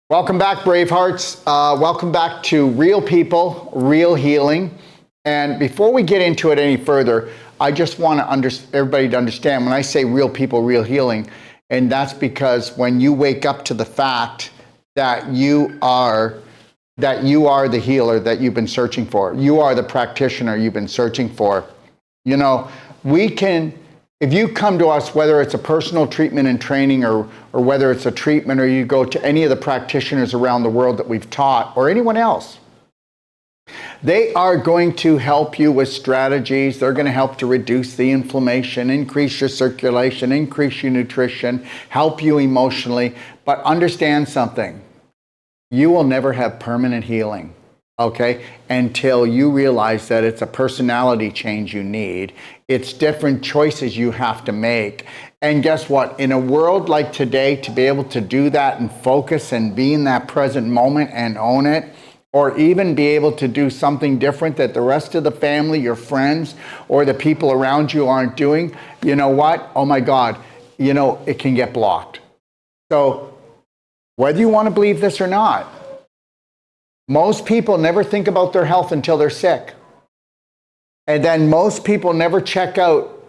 Welcome back, Bravehearts. Welcome back to Real People, Real Healing. And before we get into it any further, I just want everybody to understand when I say real people, real healing, and that's because when you wake up to the fact that you are the healer that you've been searching for, you are the practitioner you've been searching for. You know, if you come to us, whether it's a personal treatment and training or whether it's a treatment or you go to any of the practitioners around the world that we've taught or anyone else, they are going to help you with strategies. They're going to help to reduce the inflammation, increase your circulation, increase your nutrition, help you emotionally. But understand something. You will never have permanent healing, okay, until you realize that it's a personality change you need. It's different choices you have to make. And guess what? In a world like today, to be able to do that and focus and be in that present moment and own it, or even be able to do something different that the rest of the family, your friends, or the people around you aren't doing, you know what? Oh my God, you know, it can get blocked. So whether you want to believe this or not, most people never think about their health until they're sick. And then most people never check out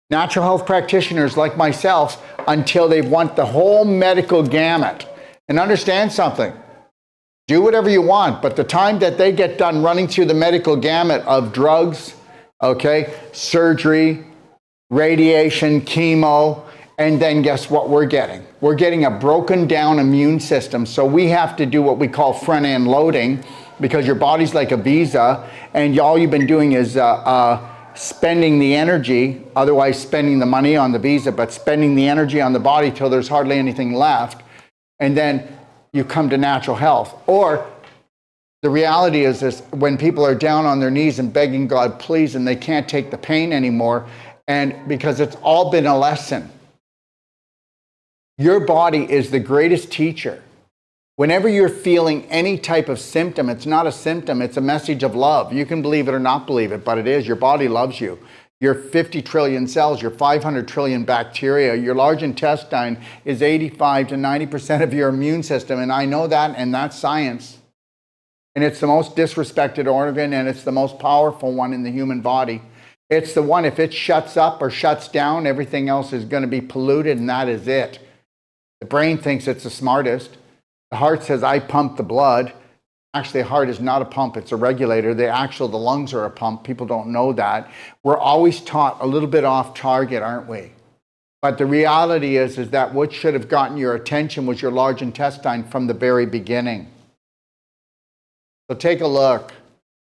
natural health practitioners like myself until they've went the whole medical gamut. And understand something. Do whatever you want, but the time that they get done running through the medical gamut of drugs, okay, surgery, radiation, chemo, and then guess what we're getting? We're getting a broken down immune system. So we have to do what we call front end loading because your body's like a visa and all you've been doing is spending the energy, otherwise spending the money on the visa, but spending the energy on the body till there's hardly anything left. And then you come to natural health. Or the reality is this, when people are down on their knees and begging God, please, and they can't take the pain anymore, and because it's all been a lesson. Your body is the greatest teacher. Whenever you're feeling any type of symptom, it's not a symptom, it's a message of love. You can believe it or not believe it, but it is. Your body loves you. Your 50 trillion cells, your 500 trillion bacteria, your large intestine is 85 to 90% of your immune system. And I know that, and that's science. And it's the most disrespected organ, and it's the most powerful one in the human body. It's the one, if it shuts up or shuts down, everything else is going to be polluted, and that is it. The brain thinks it's the smartest. The heart says, I pump the blood. Actually, the heart is not a pump, it's a regulator. The lungs are a pump. People don't know that. We're always taught a little bit off target, aren't we? But the reality is that what should have gotten your attention was your large intestine from the very beginning. So take a look,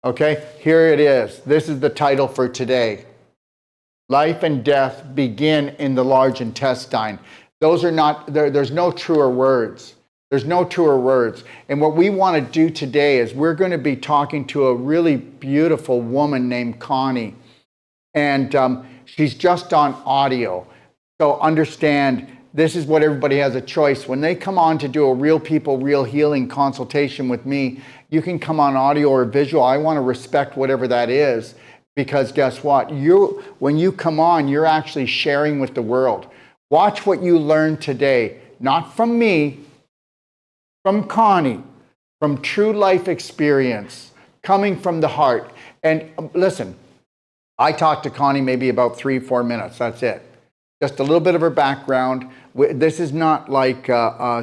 okay? Here it is. This is the title for today. Life and death begin in the large intestine. Those are not, there's no truer words. There's no truer words. And what we want to do today is we're going to be talking to a really beautiful woman named Connie. And she's just on audio. So understand, this is what everybody has a choice. When they come on to do a Real People, Real Healing consultation with me, you can come on audio or visual. I want to respect whatever that is. Because guess what? When you come on, you're actually sharing with the world. Watch what you learn today. Not from me, from Connie, from true life experience, coming from the heart. And listen, I talked to Connie maybe about 3-4 minutes. That's it. Just a little bit of her background. This is not like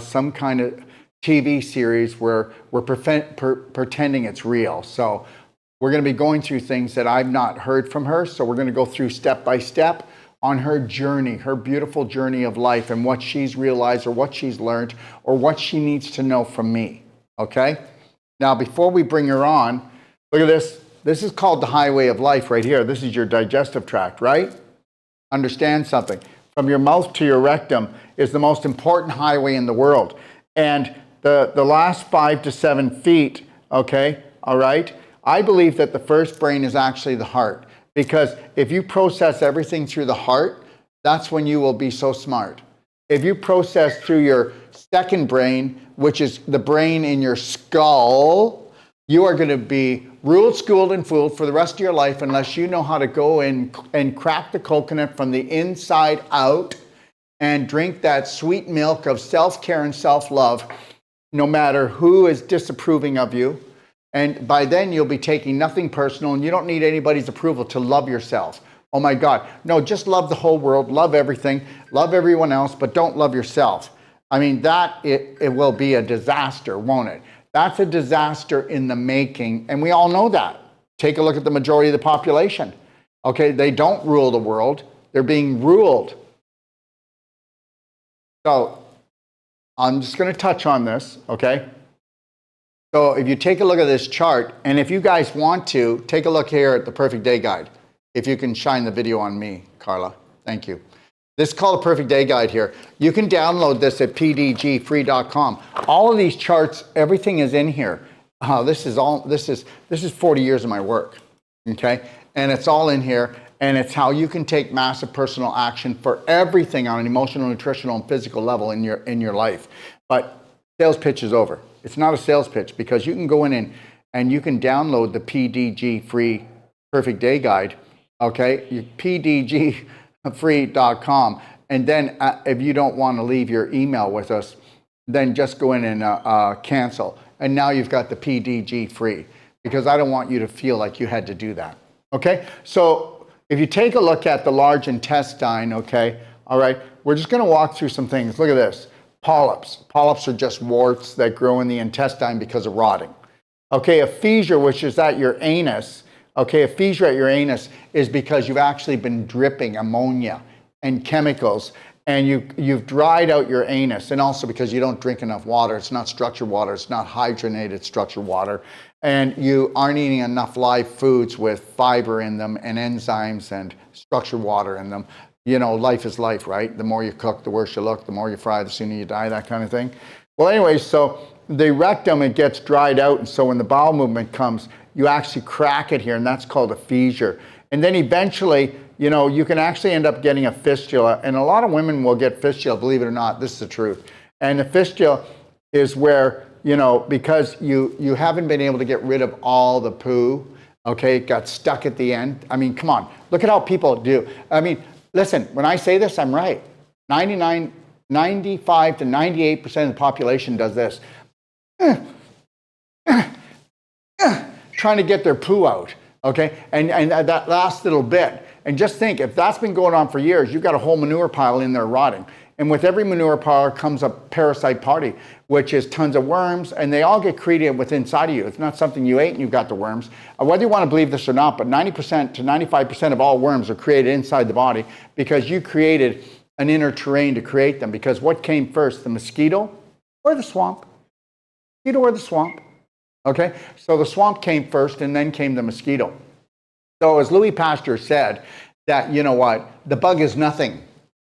some kind of TV series where we're pretending it's real. So we're going to be going through things that I've not heard from her. So we're going to go through step by step on her journey, her beautiful journey of life and what she's realized or what she's learned or what she needs to know from me, okay? Now, before we bring her on, look at this. This is called the highway of life right here. This is your digestive tract, right? Understand something. From your mouth to your rectum is the most important highway in the world. And the last 5 to 7 feet, okay, all right? I believe that the first brain is actually the heart. Because if you process everything through the heart, that's when you will be so smart. If you process through your second brain, which is the brain in your skull, you are going to be ruled, schooled, and fooled for the rest of your life unless you know how to go in and crack the coconut from the inside out and drink that sweet milk of self-care and self-love no matter who is disapproving of you. And by then you'll be taking nothing personal, and you don't need anybody's approval to love yourself. Oh my God. No, just love the whole world, love everything, love everyone else, but don't love yourself. I mean, it will be a disaster, won't it? That's a disaster in the making, and we all know that. Take a look at the majority of the population. Okay, they don't rule the world, they're being ruled. So, I'm just going to touch on this, okay? So if you take a look at this chart, and if you guys want to, take a look here at the Perfect Day Guide. If you can shine the video on me, Carla. Thank you. This is called a Perfect Day Guide here. You can download this at pdgfree.com. All of these charts, everything is in here. This is 40 years of my work, okay? And it's all in here, and it's how you can take massive personal action for everything on an emotional, nutritional, and physical level in your life. But sales pitch is over. It's not a sales pitch, because you can go in and you can download the PDG free Perfect Day Guide, okay? pdgfree.com. And then if you don't want to leave your email with us, then just go in and cancel. And now you've got the PDG free, because I don't want you to feel like you had to do that, okay? So if you take a look at the large intestine, okay, all right, we're just going to walk through some things. Look at this. Polyps. Polyps are just warts that grow in the intestine because of rotting. Okay, a fissure, which is at your anus. Okay, a fissure at your anus is because you've actually been dripping ammonia and chemicals, and you've dried out your anus, and also because you don't drink enough water. It's not structured water. It's not hydrogenated structured water. And you aren't eating enough live foods with fiber in them and enzymes and structured water in them. You know, life is life, right? The more you cook, the worse you look. The more you fry, the sooner you die, that kind of thing. Well, anyway, so the rectum, it gets dried out, and so when the bowel movement comes, you actually crack it here, and that's called a fissure. And then eventually, you know, you can actually end up getting a fistula, and a lot of women will get fistula, believe it or not. This is the truth. And the fistula is where, you know, because you haven't been able to get rid of all the poo, okay, it got stuck at the end. I mean, come on, look at how people do. I mean, listen, when I say this, I'm right. 95 to 98% of the population does this. Trying to get their poo out, okay? And that last little bit. And just think, if that's been going on for years, you've got a whole manure pile in there rotting. And with every manure pile comes a parasite party, which is tons of worms, and they all get created within inside of you. It's not something you ate and you've got the worms. Whether you want to believe this or not, but 90% to 95% of all worms are created inside the body, because you created an inner terrain to create them. Because what came first, the mosquito or the swamp? Mosquito or the swamp? Okay, so the swamp came first, and then came the mosquito. So as Louis Pasteur said, that, you know what, the bug is nothing.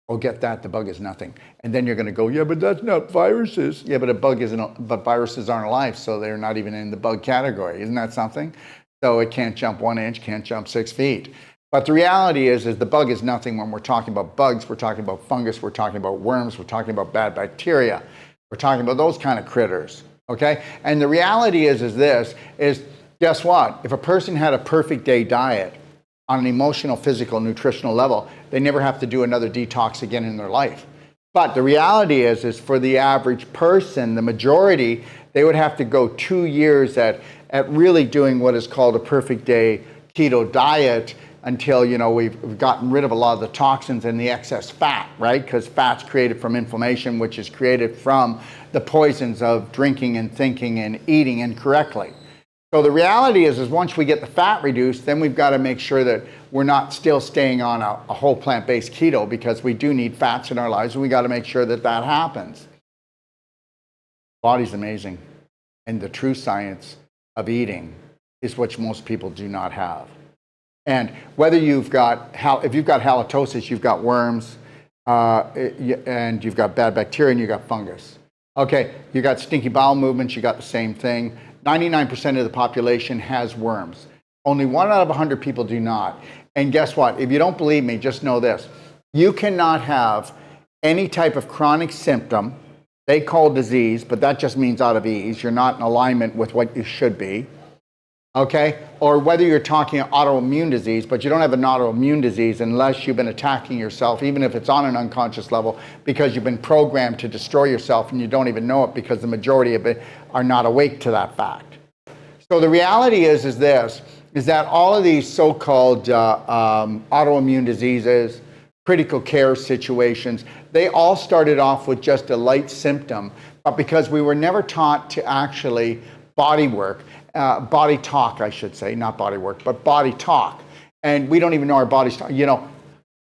Oh, get that, the bug is nothing. And then you're going to go, yeah, but that's not viruses. Yeah, but but viruses aren't alive, so they're not even in the bug category. Isn't that something? So it can't jump 1 inch, can't jump 6 feet. But the reality is the bug is nothing. When we're talking about bugs, we're talking about fungus, we're talking about worms, we're talking about bad bacteria. We're talking about those kind of critters. Okay? And the reality is guess what? If a person had a perfect day diet on an emotional, physical, nutritional level, they never have to do another detox again in their life. But the reality is for the average person, the majority, they would have to go 2 years at really doing what is called a perfect day keto diet until, you know, we've gotten rid of a lot of the toxins and the excess fat, right? Because fat's created from inflammation, which is created from the poisons of drinking and thinking and eating incorrectly. So the reality is once we get the fat reduced, then we've got to make sure that we're not still staying on a whole plant-based keto, because we do need fats in our lives, and we got to make sure that that happens. Body's amazing. And the true science of eating is what most people do not have. And whether if you've got halitosis, you've got worms, and you've got bad bacteria, and you've got fungus. Okay, you got stinky bowel movements, you got the same thing. 99% of the population has worms. Only 1 out of 100 people do not. And guess what? If you don't believe me, just know this. You cannot have any type of chronic symptom, they call disease, but that just means out of ease. You're not in alignment with what you should be. okay? Or whether you're talking autoimmune disease, but you don't have an autoimmune disease unless you've been attacking yourself, even if it's on an unconscious level, because you've been programmed to destroy yourself and you don't even know it because the majority of it are not awake to that fact. So the reality is that all of these so-called autoimmune diseases, critical care situations, they all started off with just a light symptom, but because we were never taught to actually body talk, I should say, not body work, but body talk. And we don't even know our body's talk. You know,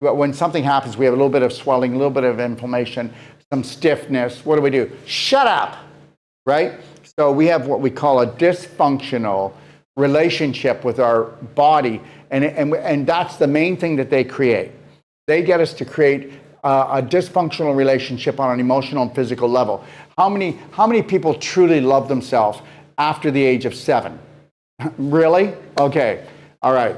when something happens, we have a little bit of swelling, a little bit of inflammation, some stiffness. What do? Shut up, right? So we have what we call a dysfunctional relationship with our body, and that's the main thing that they create. They get us to create a dysfunctional relationship on an emotional and physical level. How many people truly love themselves after the age of 7? Really? Okay. All right.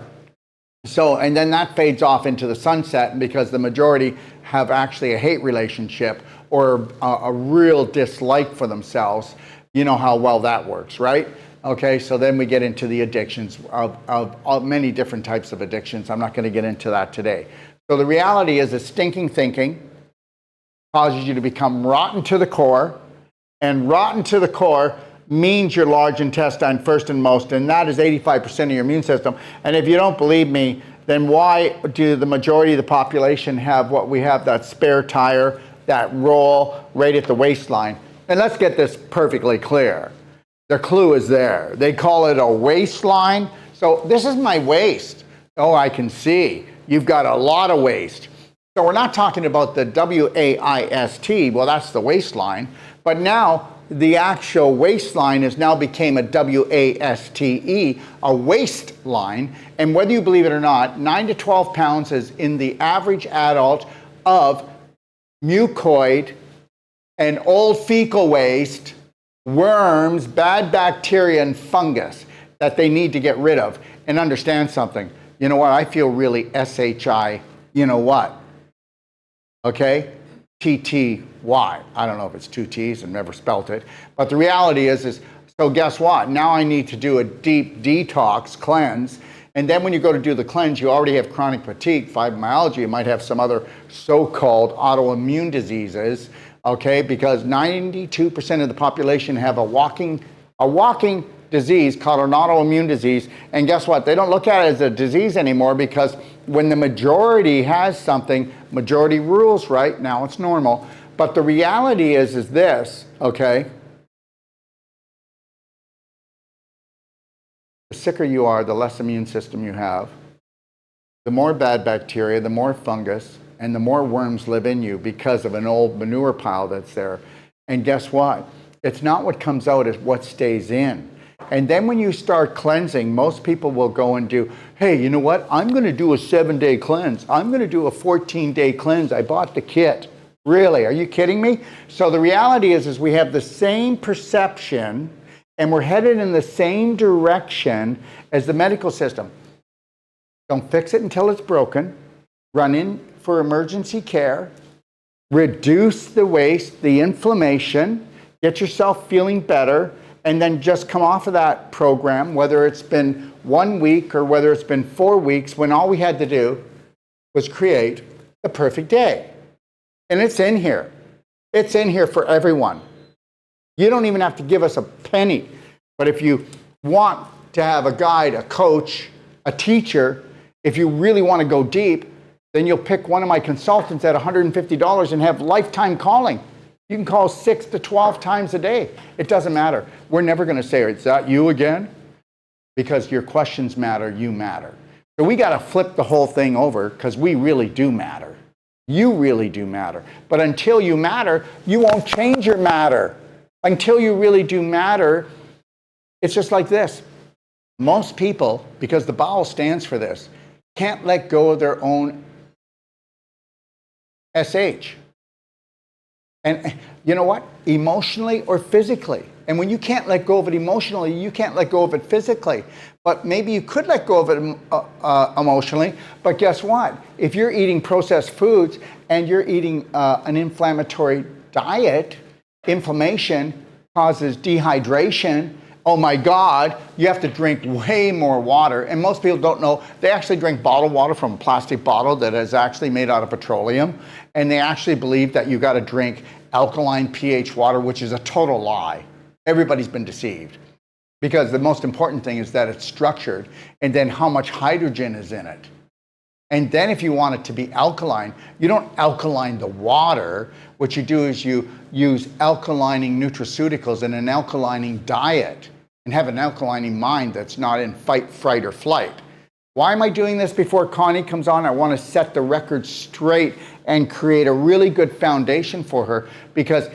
So, and then that fades off into the sunset because the majority have actually a hate relationship or a real dislike for themselves. You know how well that works, right? Okay, so then we get into the addictions of many different types of addictions. I'm not going to get into that today. So the reality is that stinking thinking causes you to become rotten to the core, and rotten to the core means your large intestine first and most, and that is 85% of your immune system. And if you don't believe me, then why do the majority of the population have what we have, that spare tire, that roll right at the waistline? And let's get this perfectly clear. The clue is there. They call it a waistline. So this is my waist. Oh, I can see. You've got a lot of waist. So we're not talking about the W-A-I-S-T. Well, that's the waistline. But now the actual waistline has now became a W-A-S-T-E, a waistline. And whether you believe it or not, 9 to 12 pounds is in the average adult of mucoid and old fecal waste, worms, bad bacteria, and fungus that they need to get rid of. And understand something. You know what? I feel really S-H-I, you know what? Okay? T-T-Y. I don't know if it's 2 T's, I've never spelt it. But the reality is so guess what? Now I need to do a deep detox cleanse. And then when you go to do the cleanse, you already have chronic fatigue, fibromyalgia, you might have some other so-called autoimmune diseases. Okay, because 92% of the population have a walking disease called an autoimmune disease. And guess what? They don't look at it as a disease anymore because when the majority has something, majority rules, right? Now it's normal. But the reality is this, okay? The sicker you are, the less immune system you have. The more bad bacteria, the more fungus, and the more worms live in you because of an old manure pile that's there. And guess what? It's not what comes out, it's what stays in. And then when you start cleansing, most people will go and do, hey, you know what? I'm going to do a 7-day cleanse. I'm going to do a 14-day cleanse. I bought the kit. Really? Are you kidding me? So the reality is we have the same perception and we're headed in the same direction as the medical system. Don't fix it until it's broken. Run in for emergency care, reduce the waste, the inflammation, get yourself feeling better, and then just come off of that program, whether it's been 1 week or whether it's been 4 weeks, when all we had to do was create the perfect day. And it's in here. It's in here for everyone. You don't even have to give us a penny. But if you want to have a guide, a coach, a teacher, if you really want to go deep, then you'll pick one of my consultants at $150 and have lifetime calling. You can call 6 to 12 times a day. It doesn't matter. We're never going to say, is that you again? Because your questions matter, you matter. So we got to flip the whole thing over because we really do matter. You really do matter. But until you matter, you won't change your matter. Until you really do matter, it's just like this. Most people, because the bowel stands for this, can't let go of their own SH. And you know what? Emotionally or physically. And when you can't let go of it emotionally, you can't let go of it physically. But maybe you could let go of it emotionally. But guess what? If you're eating processed foods and you're eating an inflammatory diet, inflammation causes dehydration oh my God, you have to drink way more water. And most people don't know, they actually drink bottled water from a plastic bottle that is actually made out of petroleum. And they actually believe that you got to drink alkaline pH water, which is a total lie. Everybody's been deceived. Because the most important thing is that it's structured and then how much hydrogen is in it. And then if you want it to be alkaline, you don't alkaline the water. What you do is you use alkalining nutraceuticals and an alkalining diet and have an alkalining mind that's not in fight, fright, or flight. Why am I doing this before Connie comes on? I want to set the record straight and create a really good foundation for her, because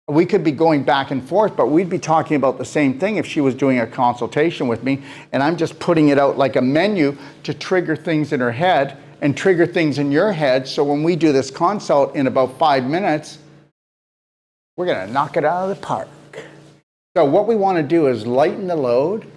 we could be going back and forth, but we'd be talking about the same thing if she was doing a consultation with me, and I'm just putting it out like a menu to trigger things in her head and trigger things in your head, so when we do this consult in about 5 minutes, we're going to knock it out of the park. So what we want to do is lighten the load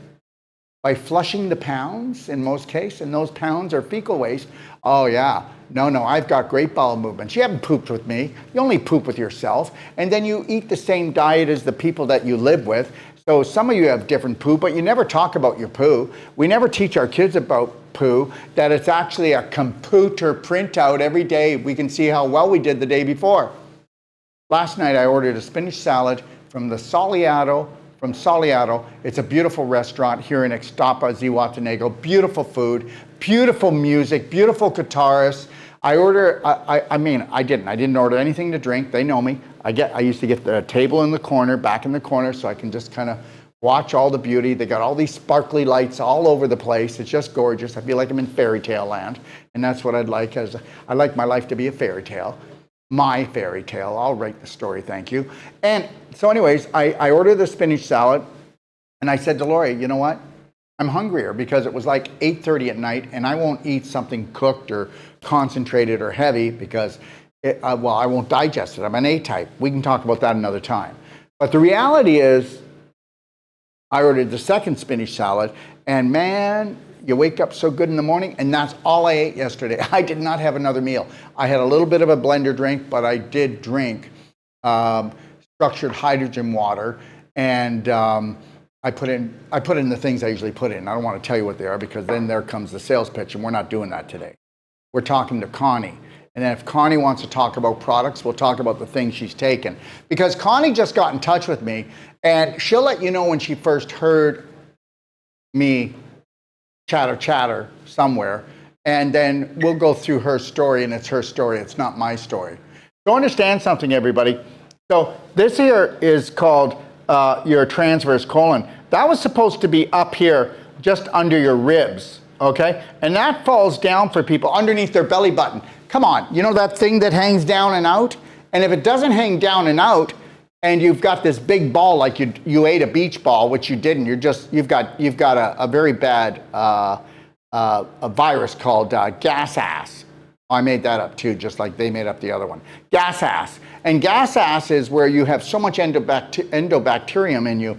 by flushing the pounds in most cases, and those pounds are fecal waste. Oh yeah, no, I've got great bowel movements. You haven't pooped with me. You only poop with yourself. And then you eat the same diet as the people that you live with. So some of you have different poo, but you never talk about your poo. We never teach our kids about poo, that it's actually a computer printout every day. We can see how well we did the day before. Last night I ordered a spinach salad from the Soleado. From Soleado. It's a beautiful restaurant here in Ixtapa, Zihuatanejo. Beautiful food, beautiful music, beautiful guitarists. I didn't order anything to drink. They know me. I used to get the table in the corner, back in the corner, so I can just kind of watch all the beauty. They got all these sparkly lights all over the place. It's just gorgeous. I feel like I'm in fairy tale land, and that's what I'd like. I like my life to be a fairy tale. My fairy tale. I'll write the story, thank you. And so anyways, I ordered the spinach salad, and I said to Lori, you know what? I'm hungrier, because it was like 8:30 at night, and I won't eat something cooked or concentrated or heavy because, I won't digest it. I'm an A-type. We can talk about that another time. But the reality is, I ordered the second spinach salad, and man, you wake up so good in the morning, and that's all I ate yesterday. I did not have another meal. I had a little bit of a blender drink, but I did drink structured hydrogen water, and I put in the things I usually put in. I don't want to tell you what they are, because then there comes the sales pitch, and we're not doing that today. We're talking to Connie. And then if Connie wants to talk about products, we'll talk about the things she's taken. Because Connie just got in touch with me, and she'll let you know when she first heard me chatter somewhere, and then we'll go through her story, and it's her story, it's not my story. So understand something, everybody. So this here is called your transverse colon. That was supposed to be up here, just under your ribs, okay? And that falls down for people underneath their belly button. Come on, you know that thing that hangs down and out? And if it doesn't hang down and out, and you've got this big ball, like you ate a beach ball, which you didn't. You've got a very bad a virus called gas ass. Oh, I made that up too, just like they made up the other one. Gas ass. And gas ass is where you have so much endobacterium in you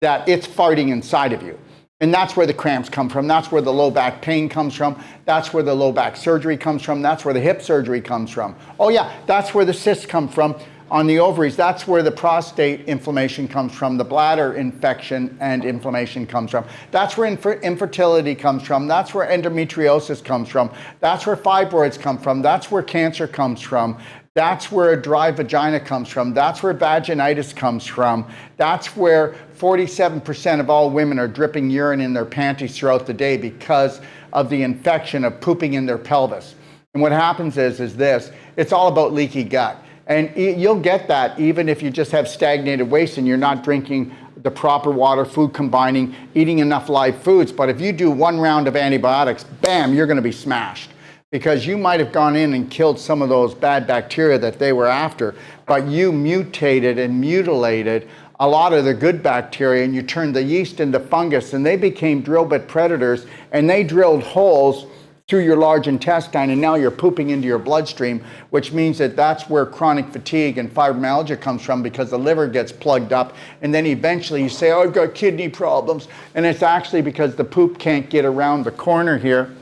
that it's farting inside of you. And that's where the cramps come from. That's where the low back pain comes from. That's where the low back surgery comes from. That's where the hip surgery comes from. Oh yeah, that's where the cysts come from. On the ovaries, that's where the prostate inflammation comes from, the bladder infection and inflammation comes from. That's where infertility comes from. That's where endometriosis comes from. That's where fibroids come from. That's where cancer comes from. That's where a dry vagina comes from. That's where vaginitis comes from. That's where 47% of all women are dripping urine in their panties throughout the day because of the infection of pooping in their pelvis. And what happens is this, it's all about leaky gut. And you'll get that even if you just have stagnated waste and you're not drinking the proper water, food combining, eating enough live foods. But if you do one round of antibiotics, bam, you're going to be smashed. Because you might have gone in and killed some of those bad bacteria that they were after, but you mutated and mutilated a lot of the good bacteria, and you turned the yeast into fungus, and they became drill bit predators, and they drilled holes through your large intestine, and now you're pooping into your bloodstream, which means that that's where chronic fatigue and fibromyalgia comes from, because the liver gets plugged up, and then eventually you say, oh, I've got kidney problems, and it's actually because the poop can't get around the corner here,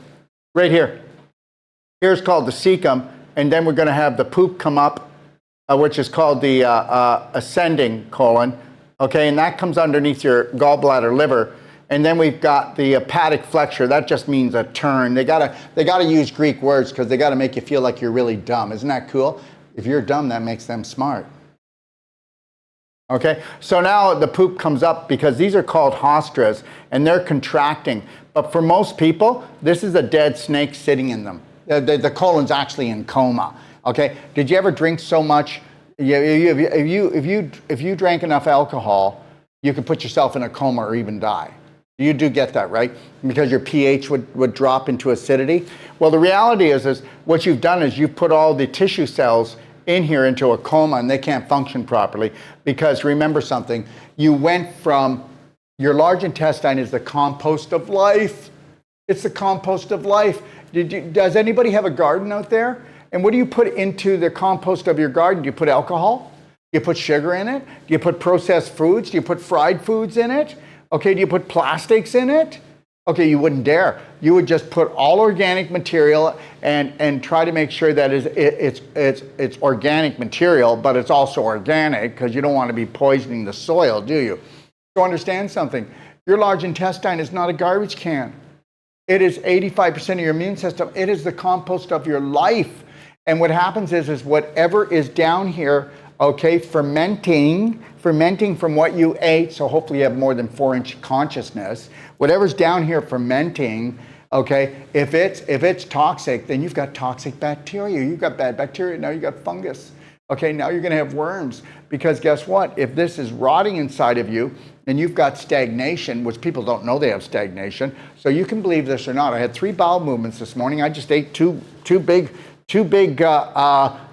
right here. Here's called the cecum, and then we're going to have the poop come up, which is called the ascending colon, okay, and that comes underneath your gallbladder liver. And then we've got the hepatic flexure. That just means a turn. They gotta use Greek words because they gotta make you feel like you're really dumb. Isn't that cool? If you're dumb, that makes them smart. Okay, so now the poop comes up because these are called haustras and they're contracting. But for most people, this is a dead snake sitting in them. The colon's actually in coma. Okay, did you ever drink so much? If you drank enough alcohol, you could put yourself in a coma or even die. You do get that, right? Because your pH would drop into acidity. Well, the reality is what you've done is you've put all the tissue cells in here into a coma and they can't function properly because remember something, you went from your large intestine is the compost of life. It's the compost of life. Does anybody have a garden out there? And what do you put into the compost of your garden? Do you put alcohol? Do you put sugar in it? Do you put processed foods? Do you put fried foods in it? Okay, do you put plastics in it? Okay, you wouldn't dare. You would just put all organic material and try to make sure that it's organic material, but it's also organic because you don't want to be poisoning the soil, do you? So understand something. Your large intestine is not a garbage can. It is 85% of your immune system. It is the compost of your life. And what happens is whatever is down here, okay, fermenting from what you ate, so hopefully you have more than 4-inch consciousness. Whatever's down here fermenting, okay, if it's toxic, then you've got toxic bacteria. You've got bad bacteria, now you've got fungus. Okay, now you're gonna have worms. Because guess what? If this is rotting inside of you, and you've got stagnation, which people don't know they have stagnation, so you can believe this or not. I had 3 bowel movements this morning. I just ate two big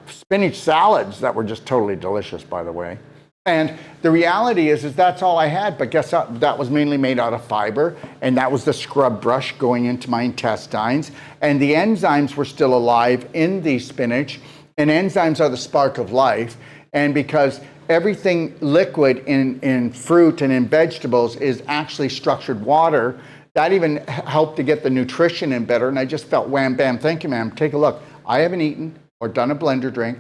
spinach salads that were just totally delicious, by the way. And the reality is that's all I had, but guess what? That was mainly made out of fiber, and that was the scrub brush going into my intestines, and the enzymes were still alive in the spinach, and enzymes are the spark of life, and because everything liquid in fruit and in vegetables is actually structured water, that even helped to get the nutrition in better, and I just felt wham, bam, thank you, ma'am. Take a look. I haven't eaten or done a blender drink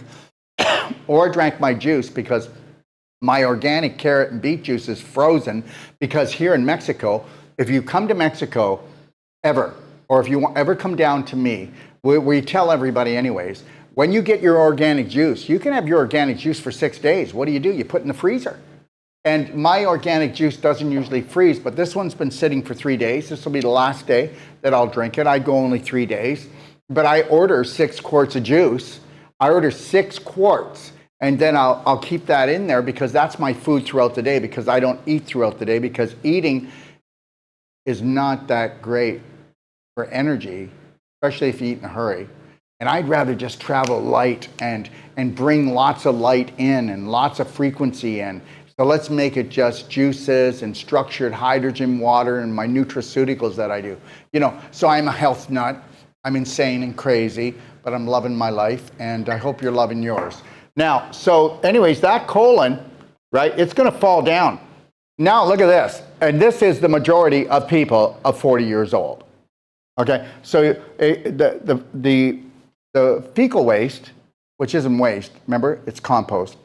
or drank my juice because my organic carrot and beet juice is frozen because here in Mexico, if you come to Mexico ever, or if you ever come down to me, we tell everybody anyways, when you get your organic juice, you can have your organic juice for 6 days. What do? You put it in the freezer. And my organic juice doesn't usually freeze, but this one's been sitting for 3 days. This will be the last day that I'll drink it. I go only 3 days, but I order 6 quarts of juice. I order 6 quarts. And then I'll keep that in there because that's my food throughout the day because I don't eat throughout the day because eating is not that great for energy, especially if you eat in a hurry. And I'd rather just travel light and bring lots of light in and lots of frequency in. So let's make it just juices and structured hydrogen water and my nutraceuticals that I do. You know, so I'm a health nut. I'm insane and crazy, but I'm loving my life and I hope you're loving yours. Now, so anyways, that colon, right, it's going to fall down. Now, look at this. And this is the majority of people of 40 years old. Okay, so the fecal waste, which isn't waste, remember, it's compost,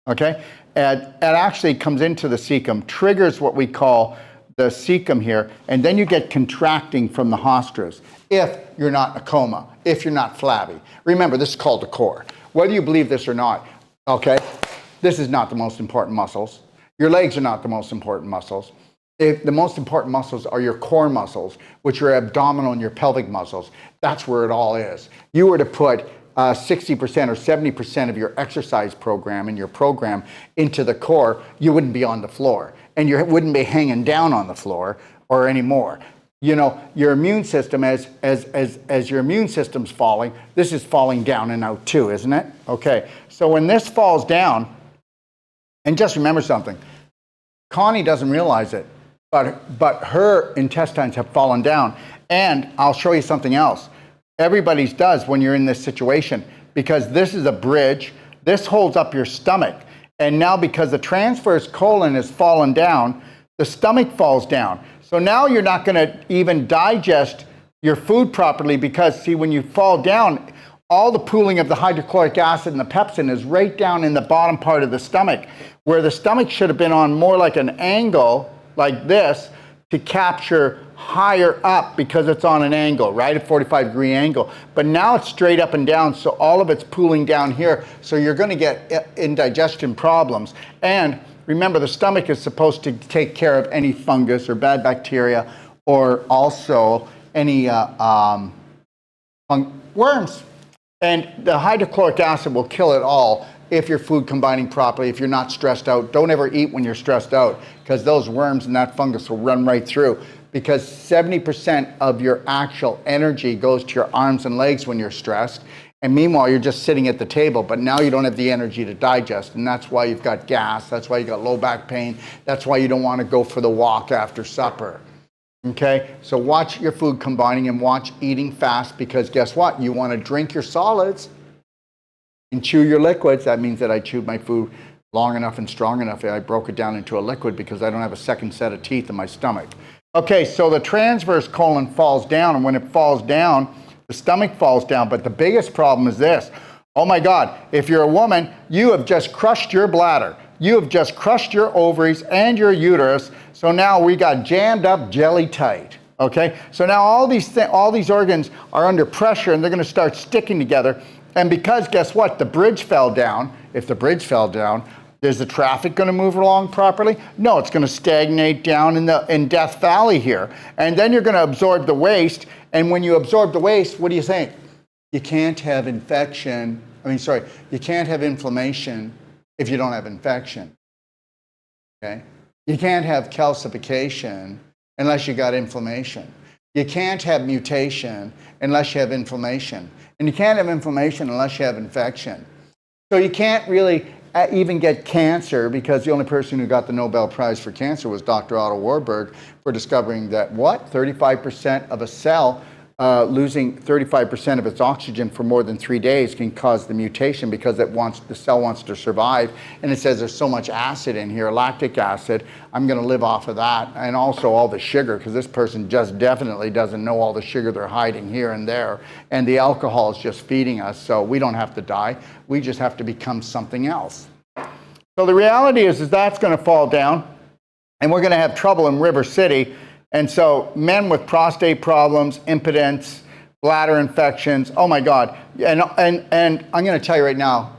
okay? And it actually comes into the cecum, triggers what we call the cecum here, and then you get contracting from the haustras if you're not in a coma, if you're not flabby. Remember, this is called the core. Whether you believe this or not, okay, this is not the most important muscles. Your legs are not the most important muscles. The most important muscles are your core muscles, which are abdominal and your pelvic muscles. That's where it all is. You were to put 60% or 70% of your exercise program and your program into the core, you wouldn't be on the floor. And you wouldn't be hanging down on the floor or anymore. You know, your immune system, as your immune system's falling, this is falling down and out too, isn't it? Okay, so when this falls down, and just remember something, Connie doesn't realize it, but her intestines have fallen down. And I'll show you something else. Everybody's does when you're in this situation, because this is a bridge, this holds up your stomach. And now because the transverse colon has fallen down, the stomach falls down. So now you're not going to even digest your food properly because, see, when you fall down, all the pooling of the hydrochloric acid and the pepsin is right down in the bottom part of the stomach, where the stomach should have been on more like an angle, like this, to capture higher up because it's on an angle, right? A 45-degree angle. But now it's straight up and down, so all of it's pooling down here, so you're going to get indigestion problems. And remember, the stomach is supposed to take care of any fungus or bad bacteria, or also any worms. And the hydrochloric acid will kill it all if you're food combining properly, if you're not stressed out. Don't ever eat when you're stressed out, because those worms and that fungus will run right through. Because 70% of your actual energy goes to your arms and legs when you're stressed. And meanwhile, you're just sitting at the table, but now you don't have the energy to digest. And that's why you've got gas. That's why you got low back pain. That's why you don't want to go for the walk after supper. Okay, so watch your food combining and watch eating fast, because guess what? You want to drink your solids and chew your liquids. That means that I chewed my food long enough and strong enough that I broke it down into a liquid, because I don't have a second set of teeth in my stomach. Okay, so the transverse colon falls down, and when it falls down, the stomach falls down. But the biggest problem is this. Oh my God, if you're a woman, you have just crushed your bladder. You have just crushed your ovaries and your uterus. So now we got jammed up jelly tight. Okay, so now all these organs are under pressure, and they're going to start sticking together. And because guess what? The bridge fell down. If the bridge fell down, is the traffic going to move along properly? No, it's going to stagnate down in Death Valley here. And then you're going to absorb the waste. And when you absorb the waste, what do you think? You can't have infection. You can't have inflammation if you don't have infection. Okay? You can't have calcification unless you got inflammation. You can't have mutation unless you have inflammation. And you can't have inflammation unless you have infection. So you can't really even get cancer, because the only person who got the Nobel Prize for cancer was Dr. Otto Warburg, for discovering that 35% of a cell losing 35% of its oxygen for more than 3 days can cause the mutation, because the cell wants to survive. And it says there's so much acid in here, lactic acid, I'm going to live off of that. And also all the sugar, because this person just definitely doesn't know all the sugar they're hiding here and there. And the alcohol is just feeding us, so we don't have to die. We just have to become something else. So the reality is that's going to fall down, and we're going to have trouble in River City. And so men with prostate problems, impotence, bladder infections, oh my God. And I'm going to tell you right now,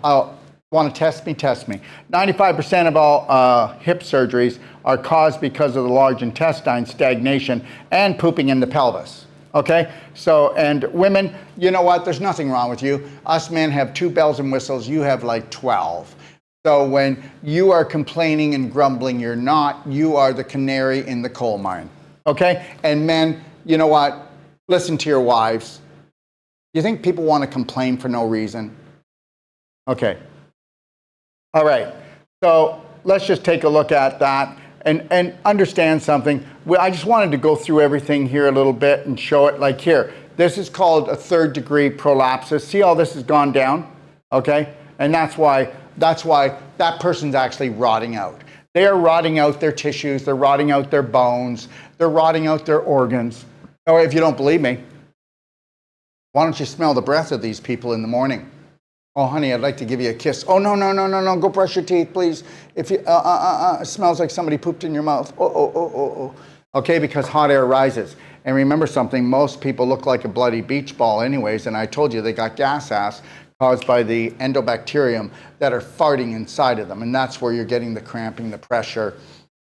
want to test me? Test me. 95% of all hip surgeries are caused because of the large intestine, stagnation, and pooping in the pelvis. Okay? So, and women, you know what? There's nothing wrong with you. Us men have 2 bells and whistles. You have like 12. So when you are complaining and grumbling, you're not. You are the canary in the coal mine. Okay? And men, you know what? Listen to your wives. You think people want to complain for no reason? Okay. All right. So let's just take a look at that and understand something. I just wanted to go through everything here a little bit and show it. Like here, this is called a 3rd-degree prolapsus. See how this has gone down? Okay? And that's why that person's actually rotting out. They are rotting out their tissues, they're rotting out their bones, they're rotting out their organs. Or if you don't believe me, why don't you smell the breath of these people in the morning? Oh, honey, I'd like to give you a kiss. Oh, no, go brush your teeth, please. If you, it smells like somebody pooped in your mouth. Oh. Okay, because hot air rises. And remember something, most people look like a bloody beach ball anyways, and I told you they got gas ass caused by the endobacterium that are farting inside of them. And that's where you're getting the cramping, the pressure.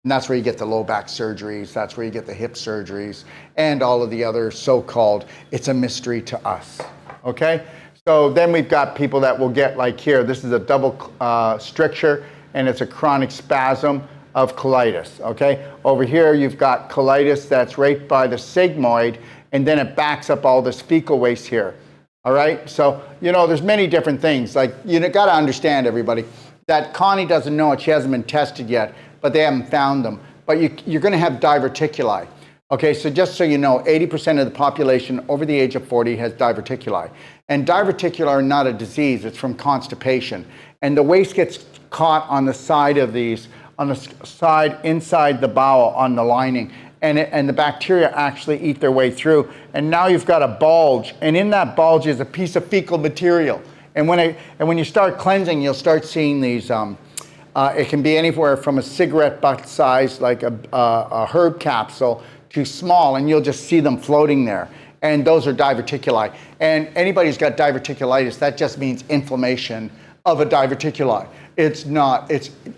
And that's where you get the low back surgeries. That's where you get the hip surgeries and all of the other so-called, it's a mystery to us. Okay? So then we've got people that will get like here. This is a double stricture, and it's a chronic spasm of colitis. Okay? Over here you've got colitis that's right by the sigmoid, and then it backs up all this fecal waste here. All right, so, there's many different things. Like, you got to understand, everybody, that Connie doesn't know it. She hasn't been tested yet, but they haven't found them. But you're going to have diverticuli. Okay, so just so you know, 80% of the population over the age of 40 has diverticuli. And diverticuli are not a disease. It's from constipation. And the waste gets caught on the side of these, on the side inside the bowel, on the lining. and the bacteria actually eat their way through. And now you've got a bulge, and in that bulge is a piece of fecal material. And when you start cleansing, you'll start seeing these. It can be anywhere from a cigarette butt size, like a herb capsule, to small, and you'll just see them floating there. And those are diverticuli. And anybody who's got diverticulitis, that just means inflammation of a diverticuli. It's not,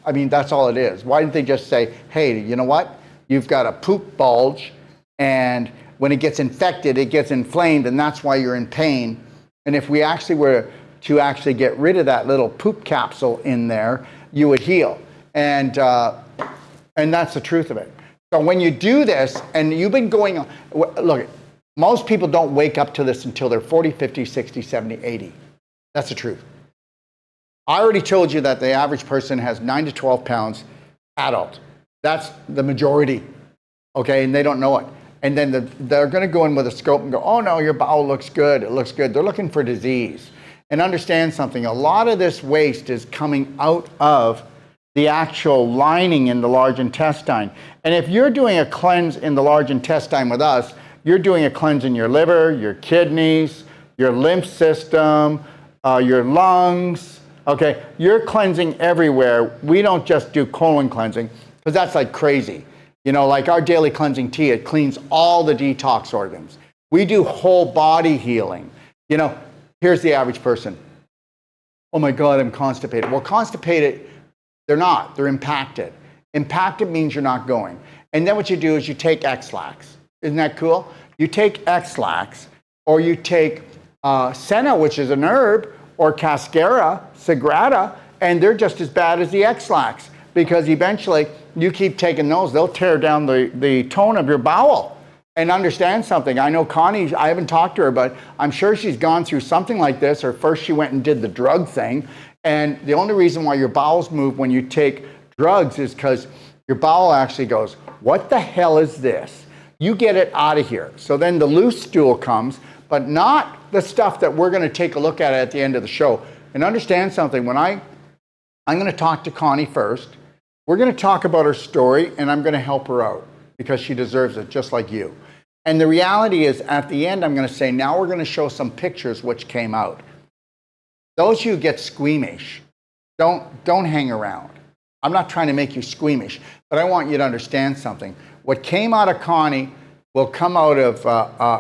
I mean, that's all it is. Why didn't they just say, hey, you know what? You've got a poop bulge, and when it gets infected, it gets inflamed, and that's why you're in pain. And if we actually were to actually get rid of that little poop capsule in there, you would heal. And that's the truth of it. So when you do this, and you've been going on, look, most people don't wake up to this until they're 40, 50, 60, 70, 80. That's the truth. I already told you that the average person has 9 to 12 pounds adult. That's the majority, okay? And they don't know it. And then they're going to go in with a scope and go, oh no, your bowel looks good, it looks good. They're looking for disease. And understand something, a lot of this waste is coming out of the actual lining in the large intestine. And if you're doing a cleanse in the large intestine with us, you're doing a cleanse in your liver, your kidneys, your lymph system, your lungs, okay? You're cleansing everywhere. We don't just do colon cleansing, because that's like crazy. You know, like our daily cleansing tea, it cleans all the detox organs. We do whole body healing. You know, here's the average person. Oh my God, I'm constipated. Well, constipated, they're not, they're impacted. Impacted means you're not going. And then what you do is you take X-Lax. Isn't that cool? You take X-Lax, or you take senna, which is an herb, or cascara, sagrada, and they're just as bad as the X-Lax, because eventually you keep taking those, they'll tear down the tone of your bowel. And understand something, I know Connie, I haven't talked to her, but I'm sure she's gone through something like this, or first she went and did the drug thing, and the only reason why your bowels move when you take drugs is because your bowel actually goes, what the hell is this? You get it out of here. So then the loose stool comes, but not the stuff that we're going to take a look at the end of the show. And understand something, I'm going to talk to Connie first. We're going to talk about her story, and I'm going to help her out because she deserves it, just like you. And the reality is, at the end, I'm going to say, now we're going to show some pictures which came out. Those of you who get squeamish, don't hang around. I'm not trying to make you squeamish, but I want you to understand something. What came out of Connie will come out of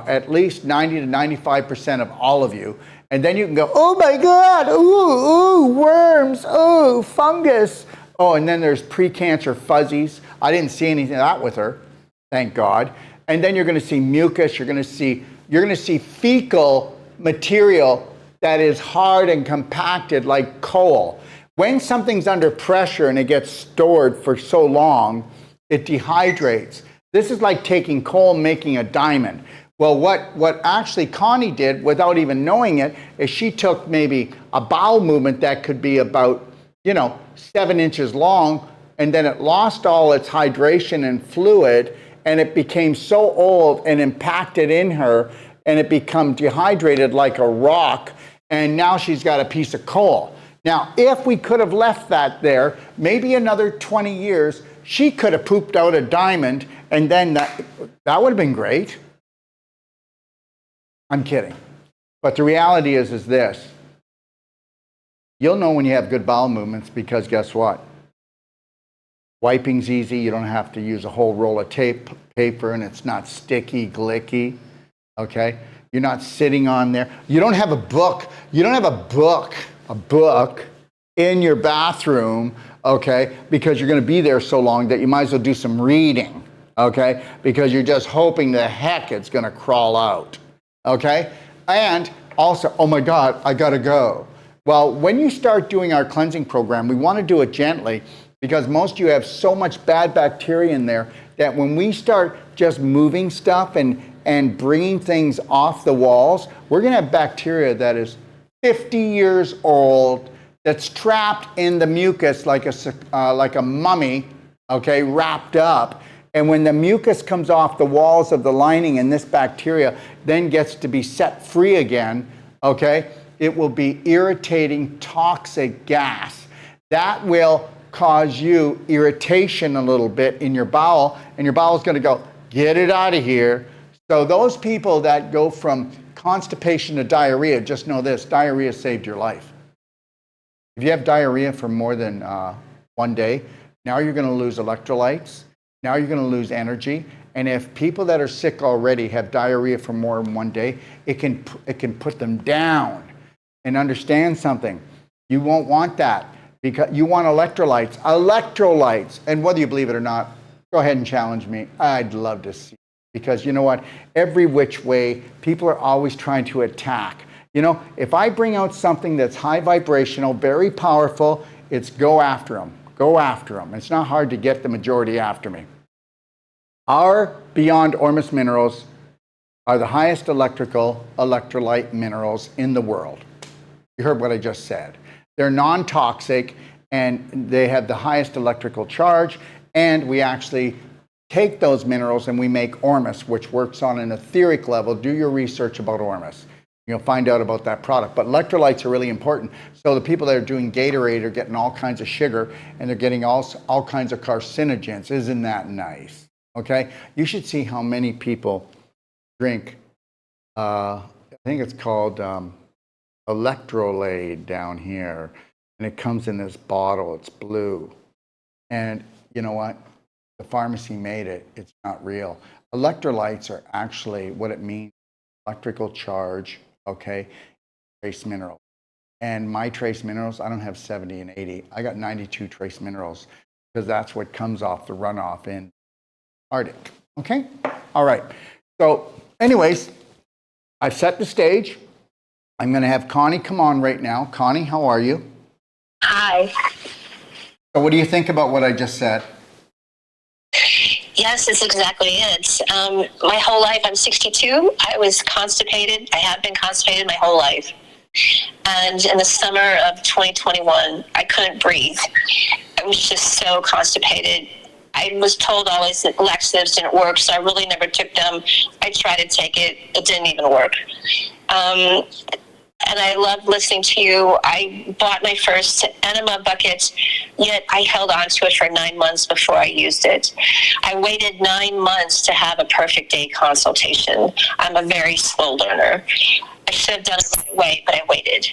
at least 90 to 95% of all of you. And then you can go, oh my God, ooh, worms, oh, fungus. Oh, and then there's precancer fuzzies. I didn't see anything of that with her, thank God. And then you're going to see mucus. You're going to see fecal material that is hard and compacted like coal. When something's under pressure and it gets stored for so long, it dehydrates. This is like taking coal and making a diamond. Well, what actually Connie did, without even knowing it, is she took maybe a bowel movement that could be about, 7 inches long, and then it lost all its hydration and fluid, and it became so old and impacted in her, and it became dehydrated like a rock, and now she's got a piece of coal. Now, if we could have left that there, maybe another 20 years, she could have pooped out a diamond, and then that would have been great. I'm kidding. But the reality is this. You'll know when you have good bowel movements because guess what? Wiping's easy. You don't have to use a whole roll of paper, and it's not sticky, glicky, okay? You're not sitting on there. You don't have a book. You don't have a book in your bathroom, okay? Because you're going to be there so long that you might as well do some reading, okay? Because you're just hoping the heck it's going to crawl out, okay? And also, oh my God, I got to go. Well, when you start doing our cleansing program, we want to do it gently because most of you have so much bad bacteria in there that when we start just moving stuff and bringing things off the walls, we're going to have bacteria that is 50 years old, that's trapped in the mucus like a mummy, okay, wrapped up. And when the mucus comes off the walls of the lining and this bacteria then gets to be set free again, okay, it will be irritating toxic gas. That will cause you irritation a little bit in your bowel, and your bowel is going to go, Get it out of here. So those people that go from constipation to diarrhea, just know this, diarrhea saved your life. If you have diarrhea for more than 1 day, now you're going to lose electrolytes. Now you're going to lose energy. And if people that are sick already have diarrhea for more than 1 day, it can put them down. And understand something. You won't want that, because you want electrolytes. Electrolytes. And whether you believe it or not, go ahead and challenge me. I'd love to see. Because you know what? Every which way, people are always trying to attack. You know, if I bring out something that's high vibrational, very powerful, it's go after them. Go after them. It's not hard to get the majority after me. Our Beyond Ormus minerals are the highest electrolyte minerals in the world. You heard what I just said. They're non-toxic, and they have the highest electrical charge, and we actually take those minerals and we make Ormus, which works on an etheric level. Do your research about Ormus. You'll find out about that product. But electrolytes are really important. So the people that are doing Gatorade are getting all kinds of sugar, and they're getting all kinds of carcinogens. Isn't that nice? Okay? You should see how many people drink, I think it's called Electrolade down here. And it comes in this bottle. It's blue. And you know what? The pharmacy made it. It's not real. Electrolytes are actually what it means. Electrical charge, okay? Trace minerals. And my trace minerals, I don't have 70 and 80. I got 92 trace minerals, because that's what comes off the runoff in Arctic. Okay? All right. So anyways, I've set the stage. I'm going to have Connie come on right now. Connie, how are you? Hi. So what do you think about what I just said? Yes, that's exactly it. My whole life, I'm 62. I was constipated. I have been constipated my whole life. And in the summer of 2021, I couldn't breathe. I was just so constipated. I was told always that laxatives didn't work, so I really never took them. I tried to take it. It didn't even work. And I loved listening to you. I bought my first enema bucket, yet I held on to it for 9 months before I used it. I waited 9 months to have a perfect day consultation. I'm a very slow learner. I should have done it right away, but I waited.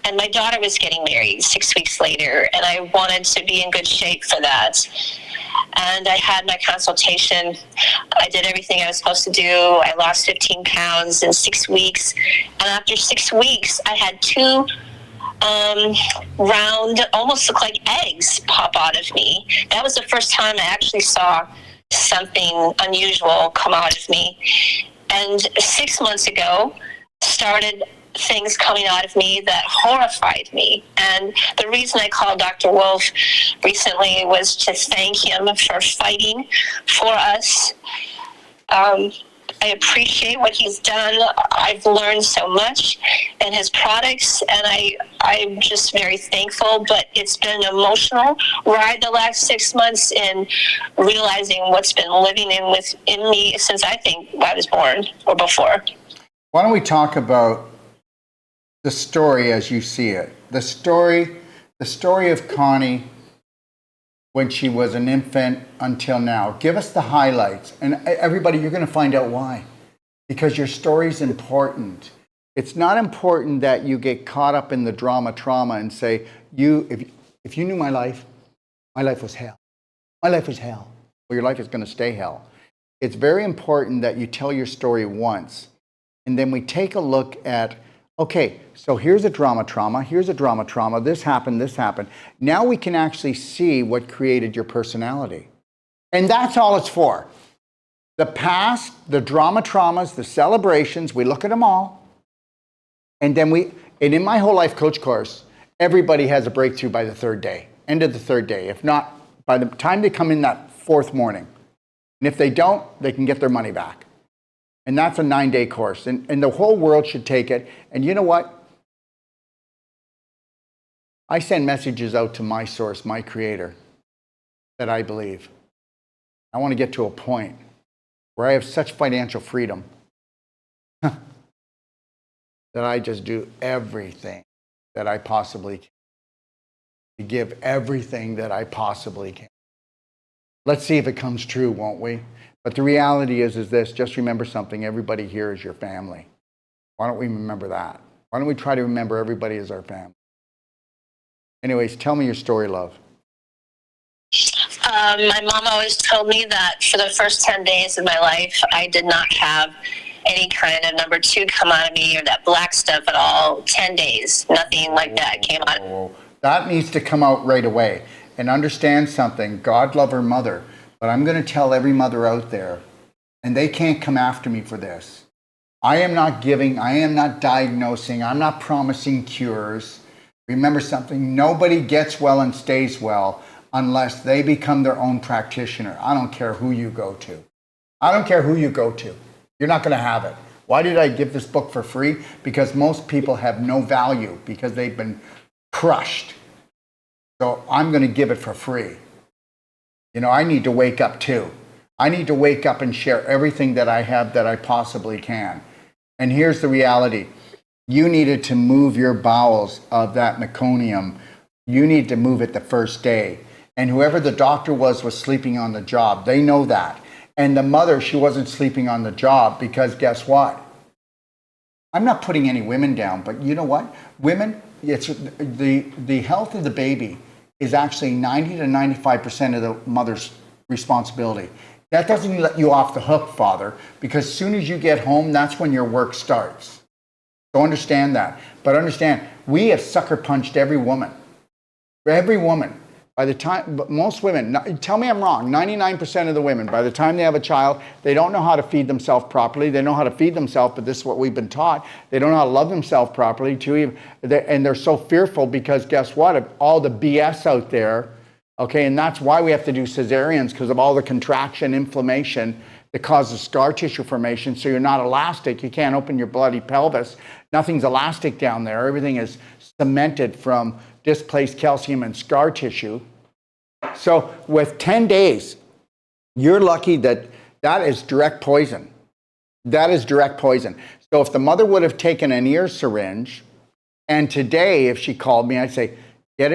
And my daughter was getting married 6 weeks later, and I wanted to be in good shape for that. And I had my consultation. I did everything I was supposed to do. I lost 15 pounds in 6 weeks. And after 6 weeks, I had 2 round, almost look like eggs pop out of me. That was the first time I actually saw something unusual come out of me. And 6 months ago, started things coming out of me that horrified me. And the reason I called Dr. Wolf recently was to thank him for fighting for us. I appreciate what he's done. I've learned so much in his products, and I'm just very thankful. But it's been an emotional ride the last 6 months in realizing what's been living in me since I think I was born or before. Why don't we talk about the story as you see it? The story of Connie when she was an infant until now. Give us the highlights. And everybody, you're going to find out why. Because your story's important. It's not important that you get caught up in the trauma, and say, if you knew my life was hell. My life was hell. Well, your life is going to stay hell. It's very important that you tell your story once. And then we take a look at, okay, so here's a trauma, here's a trauma, this happened. Now we can actually see what created your personality. And that's all it's for. The past, the traumas, the celebrations, we look at them all. And then and in my whole life coach course, everybody has a breakthrough by the 3rd day, end of the 3rd day. If not, by the time they come in that 4th morning. And if they don't, they can get their money back. And that's a 9-day course. And the whole world should take it. And you know what? I send messages out to my source, my creator, that I believe. I want to get to a point where I have such financial freedom that I just do everything that I possibly can. To give everything that I possibly can. Let's see if it comes true, won't we? But the reality is this, just remember something, everybody here is your family. Why don't we remember that? Why don't we try to remember everybody as our family? Anyways, tell me your story, love. My mom always told me that for the first 10 days of my life, I did not have any kind of number 2 come out of me or that black stuff at all. 10 days, nothing like that came out. That needs to come out right away. And understand something, God love her mother, but I'm going to tell every mother out there, and they can't come after me for this. I am not giving, I am not diagnosing, I'm not promising cures. Remember something, nobody gets well and stays well unless they become their own practitioner. I don't care who you go to. I don't care who you go to. You're not going to have it. Why did I give this book for free? Because most people have no value because they've been crushed. So I'm going to give it for free. You know, I need to wake up too. I need to wake up and share everything that I have that I possibly can. And here's the reality. You needed to move your bowels of that meconium. You need to move it the first day. And whoever the doctor was sleeping on the job. They know that. And the mother, she wasn't sleeping on the job because guess what? I'm not putting any women down, but you know what? Women, it's the health of the baby is actually 90 to 95% of the mother's responsibility. That doesn't let you off the hook, father, because as soon as you get home, that's when your work starts. So understand that. But understand, we have sucker punched every woman. Every woman. By the time, most women, tell me I'm wrong, 99% of the women, by the time they have a child, they don't know how to feed themselves properly. They know how to feed themselves, but this is what we've been taught. They don't know how to love themselves properly, too. And they're so fearful because guess what? Of all the BS out there, okay, and that's why we have to do cesareans, because of all the contraction, inflammation that causes scar tissue formation. So you're not elastic. You can't open your bloody pelvis. Nothing's elastic down there. Everything is cemented from displaced calcium and scar tissue. So with 10 days, you're lucky that is direct poison. That is direct poison. So if the mother would have taken an ear syringe, and today if she called me, I'd say, get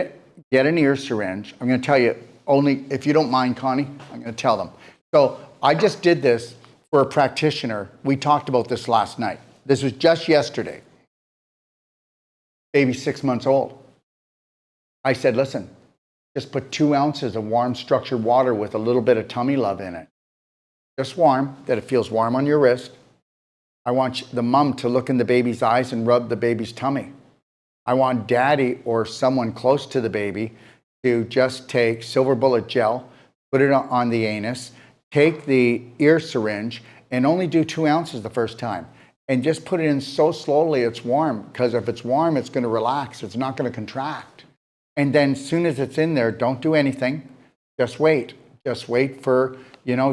an ear syringe. I'm going to tell you, only if you don't mind, Connie, I'm going to tell them. So I just did this for a practitioner. We talked about this last night. This was just yesterday. Baby 6 months old. I said, listen, just put 2 ounces of warm structured water with a little bit of tummy love in it. Just warm, that it feels warm on your wrist. I want the mom to look in the baby's eyes and rub the baby's tummy. I want daddy or someone close to the baby to just take silver bullet gel, put it on the anus, take the ear syringe, and only do 2 ounces the first time. And just put it in so slowly it's warm, because if it's warm, it's going to relax. It's not going to contract. And then as soon as it's in there, don't do anything. Just wait. Just wait for,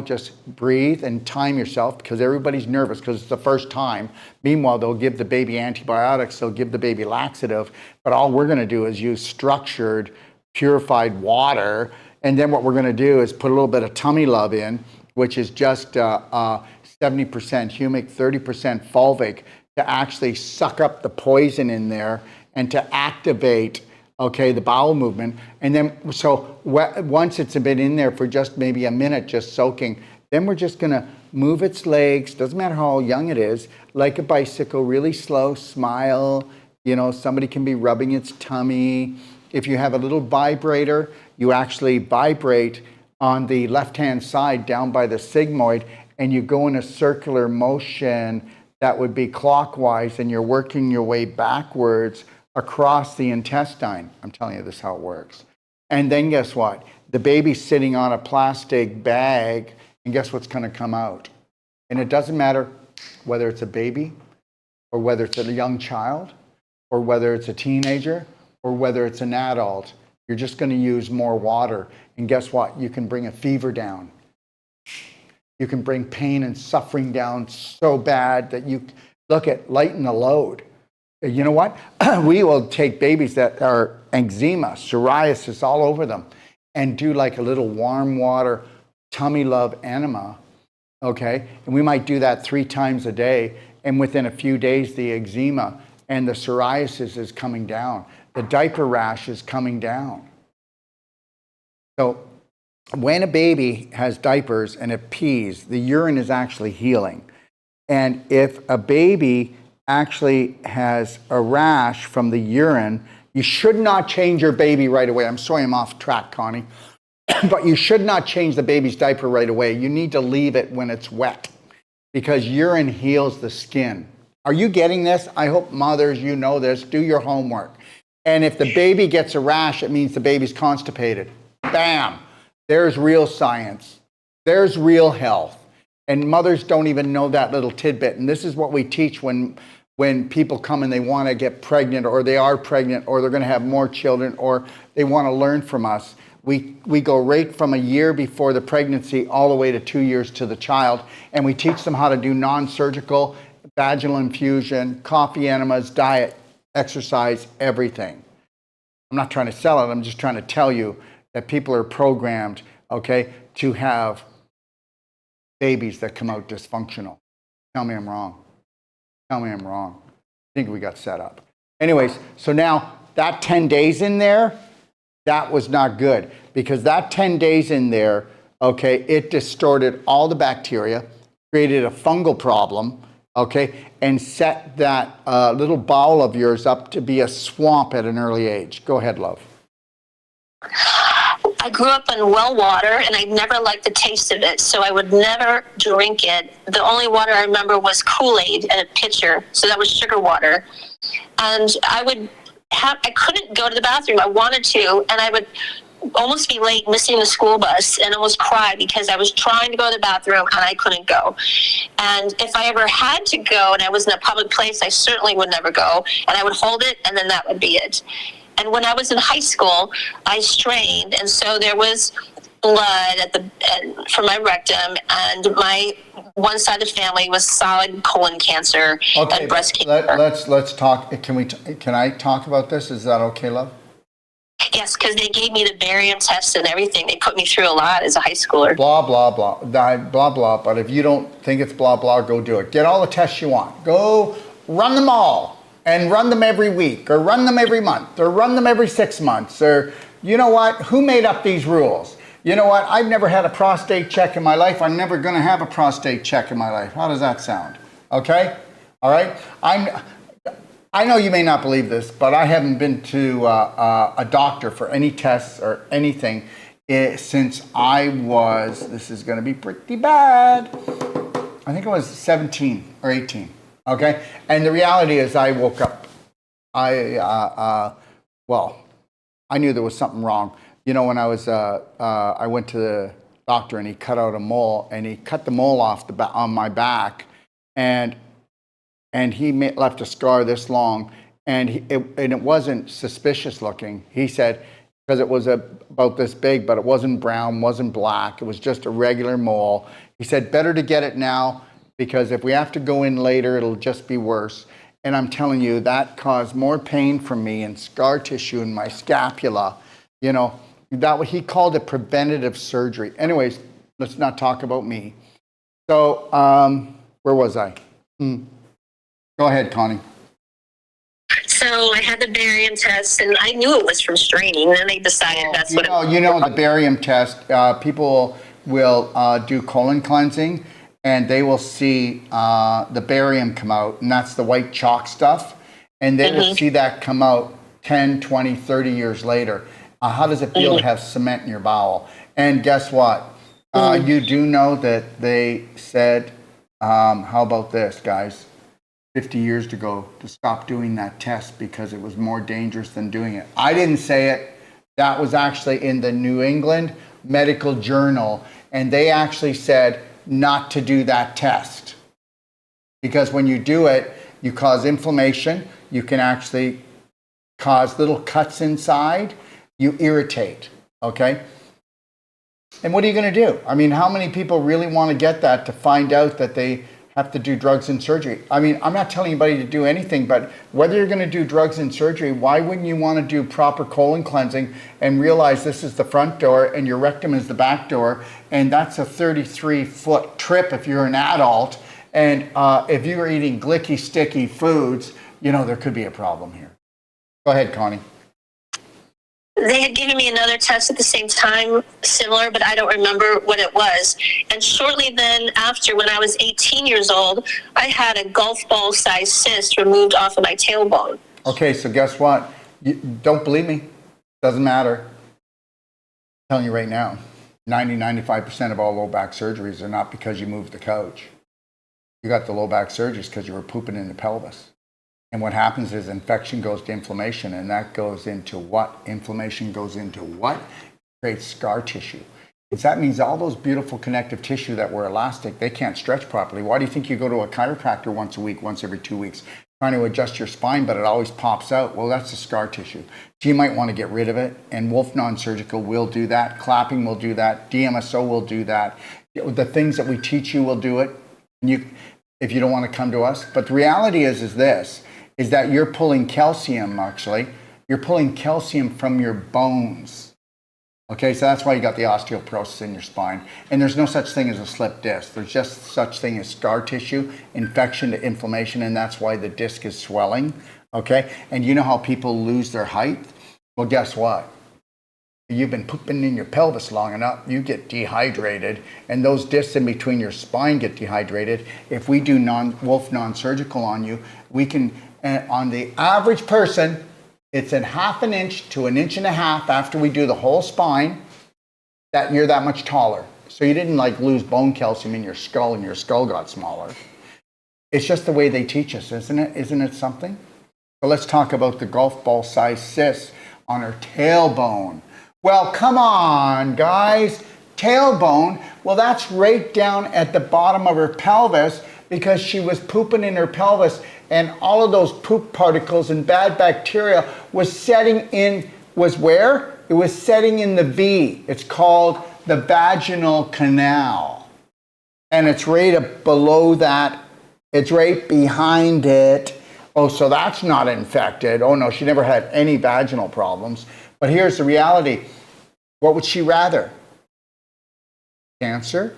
just breathe and time yourself, because everybody's nervous because it's the first time. Meanwhile, they'll give the baby antibiotics. They'll give the baby laxative. But all we're going to do is use structured, purified water. And then what we're going to do is put a little bit of tummy love in, which is just 70% humic, 30% fulvic, to actually suck up the poison in there and to activate the bowel movement. And then, so once it's been in there for just maybe a minute, just soaking, then we're just gonna move its legs, doesn't matter how young it is, like a bicycle, really slow, smile. Somebody can be rubbing its tummy. If you have a little vibrator, you actually vibrate on the left-hand side down by the sigmoid, and you go in a circular motion that would be clockwise, and you're working your way backwards across the intestine. I'm telling you, this is how it works. And then guess what? The baby's sitting on a plastic bag, and guess what's going to come out? And it doesn't matter whether it's a baby, or whether it's a young child, or whether it's a teenager, or whether it's an adult. You're just going to use more water. And guess what? You can bring a fever down. You can bring pain and suffering down so bad that you lighten the load. You know what? We will take babies that are eczema, psoriasis all over them, and do like a little warm water tummy love enema, okay? And we might do that 3 times a day, and within a few days, the eczema and the psoriasis is coming down. The diaper rash is coming down. So when a baby has diapers and it pees, the urine is actually healing. And if a baby actually has a rash from the urine, you should not change your baby right away. I'm sorry I'm off track, Connie. But you should not change the baby's diaper right away. You need to leave it when it's wet because urine heals the skin. Are you getting this? I hope mothers, you know this. Do your homework. And if the baby gets a rash, it means the baby's constipated. Bam! There's real science. There's real health. And mothers don't even know that little tidbit. And this is what we teach when people come and they want to get pregnant, or they are pregnant, or they're going to have more children, or they want to learn from us. We go right from a year before the pregnancy all the way to 2 years to the child, and we teach them how to do non-surgical, vaginal infusion, coffee enemas, diet, exercise, everything. I'm not trying to sell it. I'm just trying to tell you that people are programmed, okay, to have babies that come out dysfunctional. Tell me I'm wrong. Tell me I'm wrong. I think we got set up. Anyways, so now that 10 days in there, that was not good, because that 10 days in there, okay, it distorted all the bacteria, created a fungal problem, okay, and set that little bowel of yours up to be a swamp at an early age. Go ahead, love. I grew up on well water, and I never liked the taste of it, so I would never drink it. The only water I remember was Kool-Aid in a pitcher, so that was sugar water. And I couldn't go to the bathroom. I wanted to, and I would almost be late, missing the school bus, and almost cry because I was trying to go to the bathroom and I couldn't go. And if I ever had to go and I was in a public place, I certainly would never go, and I would hold it, and then that would be it. And when I was in high school, I strained, and so there was blood from my rectum, and my one side of the family was solid colon cancer and breast cancer. Let's talk. Can I talk about this? Is that okay, love? Yes, because they gave me the barium test and everything. They put me through a lot as a high schooler. Blah, blah, blah. Blah, blah. But if you don't think it's blah, blah, go do it. Get all the tests you want. Go run them all. And run them every week, or run them every month, or run them every 6 months, or you know what? Who made up these rules? You know what? I've never had a prostate check in my life. I'm never going to have a prostate check in my life. How does that sound? Okay? All right? I know you may not believe this, but I haven't been to a doctor for any tests or anything since I was, this is going to be pretty bad, I think I was 17 or 18. Okay, and the reality is, I woke up. I knew there was something wrong. You know, when I went to the doctor and he cut out a mole, and he cut the mole off on my back, and he left a scar this long, and it wasn't suspicious looking. He said, because it was about this big, but it wasn't brown, wasn't black. It was just a regular mole. He said, better to get it now, because if we have to go in later, it'll just be worse. And I'm telling you, that caused more pain for me and scar tissue in my scapula. You know, he called it preventative surgery. Anyways, let's not talk about me. So, where was I? Go ahead, Connie. So I had the barium test, and I knew it was from straining, and then they decided that's what it was. You know, the barium test, people will do colon cleansing, and they will see the barium come out, and that's the white chalk stuff, and they will see that come out 10, 20, 30 years later. How does it feel to have cement in your bowel? And guess what? You do know that they said, how about this, guys? 50 years ago, to stop doing that test because it was more dangerous than doing it. I didn't say it. That was actually in the New England Medical Journal, and they actually said not to do that test, because when you do it, you cause inflammation, you can actually cause little cuts inside, you irritate, okay? And what are you going to do? I mean, how many people really want to get that to find out that they have to do drugs and surgery? I mean, I'm not telling anybody to do anything, but whether you're going to do drugs and surgery, why wouldn't you want to do proper colon cleansing and realize this is the front door and your rectum is the back door, and that's a 33-foot trip if you're an adult, and if you're eating glicky, sticky foods, you know, there could be a problem here. Go ahead, Connie. they had given me another test at the same time, similar, but I don't remember what it was. And shortly then after, when I was 18 years old, I had a golf ball sized cyst removed off of my tailbone. Okay, so guess what? You don't believe me? Doesn't matter. I'm telling you right now, 95% of all low back surgeries are not because you moved the couch. You got the low back surgeries because you were pooping in the pelvis. And what happens is infection goes to inflammation, and that goes into what? Inflammation goes into what? It creates scar tissue. So that means all those beautiful connective tissue that were elastic, they can't stretch properly. Why do you think you go to a chiropractor once a week, once every 2 weeks, trying to adjust your spine, but it always pops out? Well, that's the scar tissue. So you might want to get rid of it, and Wolf Non-Surgical will do that. Clapping will do that. DMSO will do that. The things that we teach you will do it, if you don't want to come to us. But the reality is this, is that you're pulling calcium, actually. You're pulling calcium from your bones. Okay, so that's why you got the osteoporosis in your spine. And there's no such thing as a slip disc. There's just such thing as scar tissue, infection to inflammation, and that's why the disc is swelling. Okay, and you know how people lose their height? Well, guess what? You've been pooping in your pelvis long enough, you get dehydrated, and those discs in between your spine get dehydrated. If we do Wolf Non-Surgical on you, we can, on the average person, it's in 1/2 inch to 1.5 inches after we do the whole spine, that you're that much taller. So you didn't like lose bone calcium in your skull and your skull got smaller. It's just the way they teach us, isn't it? Isn't it something? So let's talk about the golf ball sized cyst on her tailbone. Well, come on, guys. Tailbone, well, that's right down at the bottom of her pelvis because she was pooping in her pelvis, and all of those poop particles and bad bacteria was setting in, was where? It was setting in the V. It's called the vaginal canal. And it's right below that. It's right behind it. Oh, so that's not infected. Oh no, she never had any vaginal problems. But here's the reality. What would she rather? Cancer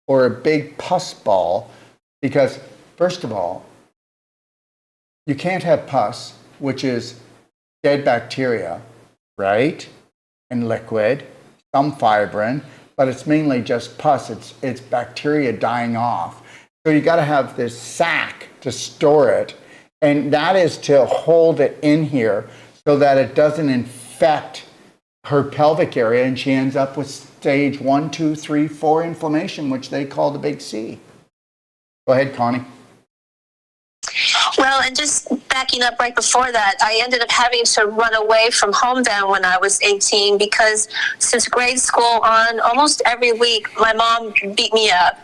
or a big pus ball? Because, first of all, you can't have pus, which is dead bacteria, right? And liquid, some fibrin, but it's mainly just pus. It's bacteria dying off. So you got to have this sac to store it, and that is to hold it in here so that it doesn't infect her pelvic area, and she ends up with stage 1, 2, 3, 4 inflammation, which they call the big C. Go ahead, Connie. Well, and just backing up right before that, I ended up having to run away from home then when I was 18 because since grade school on, almost every week, my mom beat me up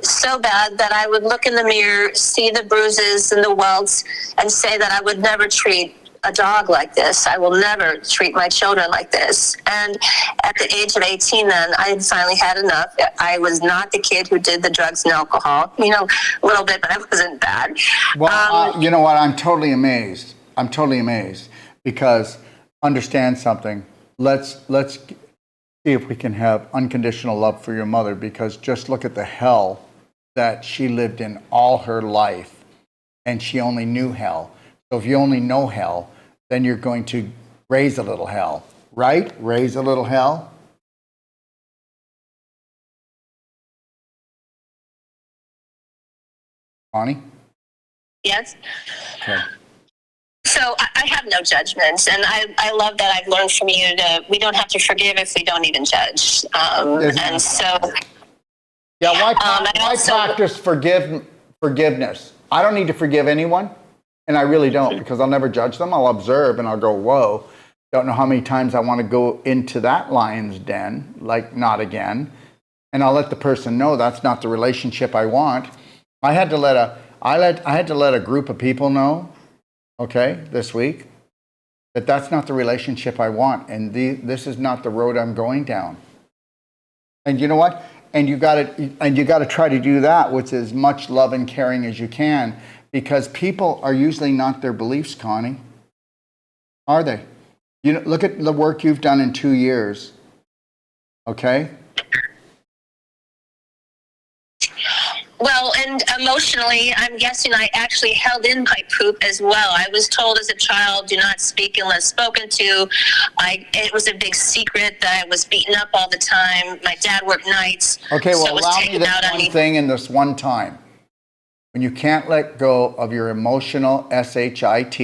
so bad that I would look in the mirror, see the bruises and the welts, and say that I would never treat a dog like this. I will never treat my children like this. And at the age of 18 then, I had finally had enough. I was not the kid who did the drugs and alcohol, you know, a little bit, but I wasn't bad. Well, you know what? I'm totally amazed. I'm totally amazed because understand something. Let's see if we can have unconditional love for your mother, because just look at the hell that she lived in all her life, and she only knew hell. So if you only know hell, then you're going to raise a little hell, right? Raise a little hell. Connie? Yes. Okay. So I have no judgments, and I love that I've learned from you we don't have to forgive if we don't even judge. And so... Yeah, why practice forgiveness? I don't need to forgive anyone. And I really don't, because I'll never judge them. I'll observe and I'll go, whoa, don't know how many times I want to go into that lion's den, like not again. And I'll let the person know that's not the relationship I want. I had to let a group of people know, okay, this week, that that's not the relationship I want, and this is not the road I'm going down. And you know what? And you got to try to do that with as much love and caring as you can. Because people are usually not their beliefs, Connie. Are they? You know, look at the work you've done in 2 years. Okay? Well, and emotionally, I'm guessing I actually held in my poop as well. I was told as a child, do not speak unless spoken to. It was a big secret that I was beaten up all the time. My dad worked nights. Okay, well, so it was allow me taken this out on one me. thing in this one time. When you can't let go of your emotional SHIT,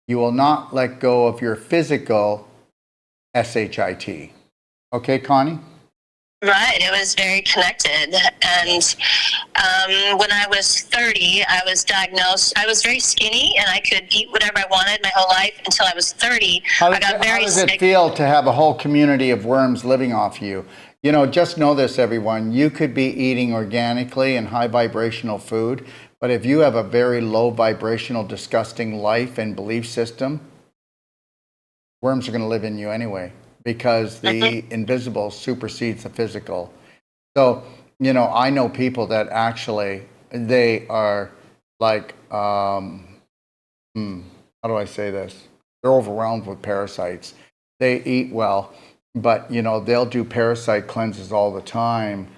you will not let go of your physical SHIT. Okay, Connie? Right, it was very connected. And when I was 30, I was diagnosed. I was very skinny, and I could eat whatever I wanted my whole life until I was 30. I got very how does sick. it feel to have a whole community of worms living off you? You know, just know this, everyone. You could be eating organically and high vibrational food, but if you have a very low vibrational, disgusting life and belief system, worms are going to live in you anyway, because the invisible supersedes the physical. So, you know, I know people that actually, they are like, how do I say this? They're overwhelmed with parasites. They eat well, but, you know, they'll do parasite cleanses all the time.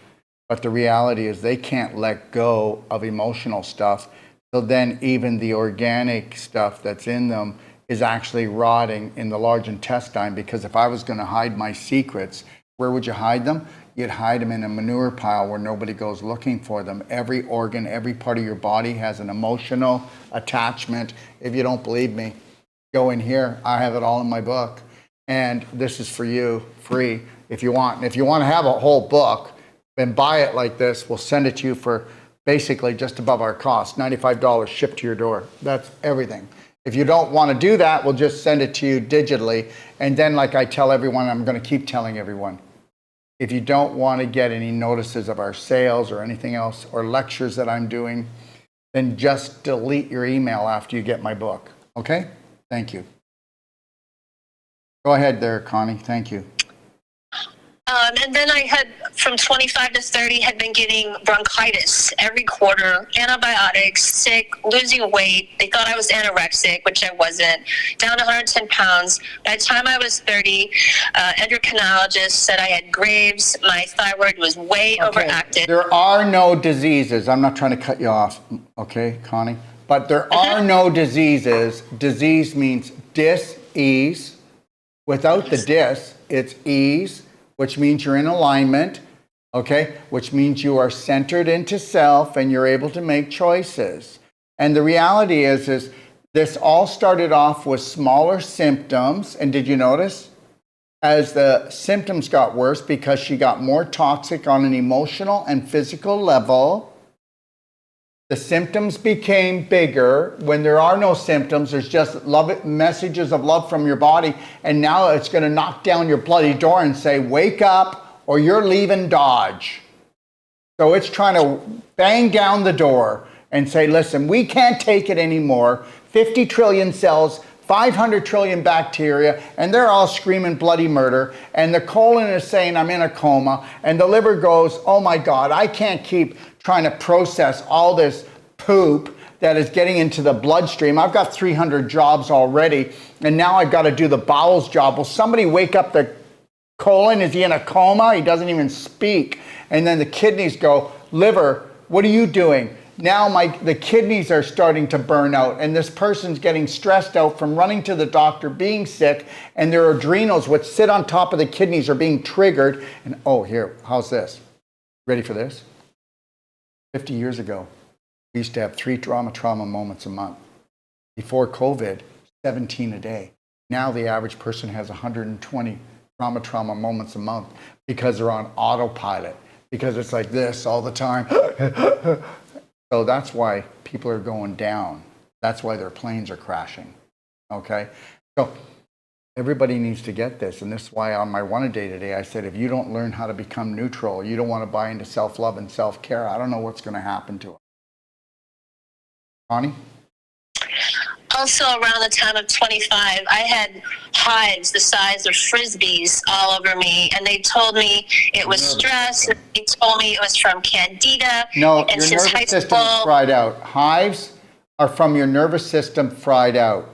But the reality is they can't let go of emotional stuff. So then even the organic stuff that's in them is actually rotting in the large intestine, because if I was going to hide my secrets, where would you hide them? You'd hide them in a manure pile where nobody goes looking for them. Every organ, every part of your body has an emotional attachment. If you don't believe me, go in here. I have it all in my book. And this is for you, free, if you want. And if you want to have a whole book, then buy it like this. We'll send it to you for basically just above our cost, $95 shipped to your door. That's everything. If you don't want to do that, we'll just send it to you digitally. And then, like I tell everyone, I'm going to keep telling everyone, if you don't want to get any notices of our sales or anything else or lectures that I'm doing, then just delete your email after you get my book. Okay? Thank you. Go ahead there, Connie. Thank you. And then I had, from 25 to 30, had been getting bronchitis every quarter, antibiotics, sick, losing weight. They thought I was anorexic, which I wasn't, down 110 pounds. By the time I was 30, endocrinologist said I had Graves'. My thyroid was way overactive. There are no diseases. I'm not trying to cut you off, okay, Connie? But there are no diseases. Disease means dis-ease. Without the dis, it's ease, which means you're in alignment, okay? Which means you are centered into self and you're able to make choices. And the reality is this all started off with smaller symptoms. And did you notice? As the symptoms got worse, because she got more toxic on an emotional and physical level, the symptoms became bigger. When there are no symptoms, there's just love, messages of love from your body. And now it's going to knock down your bloody door and say, wake up or you're leaving Dodge. So it's trying to bang down the door and say, listen, we can't take it anymore. 50 trillion cells, 500 trillion bacteria, and they're all screaming bloody murder. And the colon is saying, I'm in a coma. And the liver goes, oh my God, I can't keep trying to process all this poop that is getting into the bloodstream. I've got 300 jobs already, and now I've got to do the bowels job. Will somebody wake up the colon? Is he in a coma? He doesn't even speak. And then the kidneys go, liver, what are you doing? Now the kidneys are starting to burn out, and this person's getting stressed out from running to the doctor, being sick, and their adrenals, which sit on top of the kidneys, are being triggered. And oh, here, how's this? Ready for this? 50 years ago, we used to have 3 trauma moments a month. Before COVID, 17 a day. Now the average person has 120 trauma moments a month because they're on autopilot, because it's like this all the time. So that's why people are going down. That's why their planes are crashing. Okay? So everybody needs to get this. And this is why on my one-a-day today, I said, if you don't learn how to become neutral, you don't want to buy into self-love and self-care, I don't know what's going to happen to it. Connie? Also, around the time of 25, I had hives the size of Frisbees all over me, and they told me it was stress. And they told me it was from Candida. No, and your nervous system is fried out. Hives are from your nervous system fried out.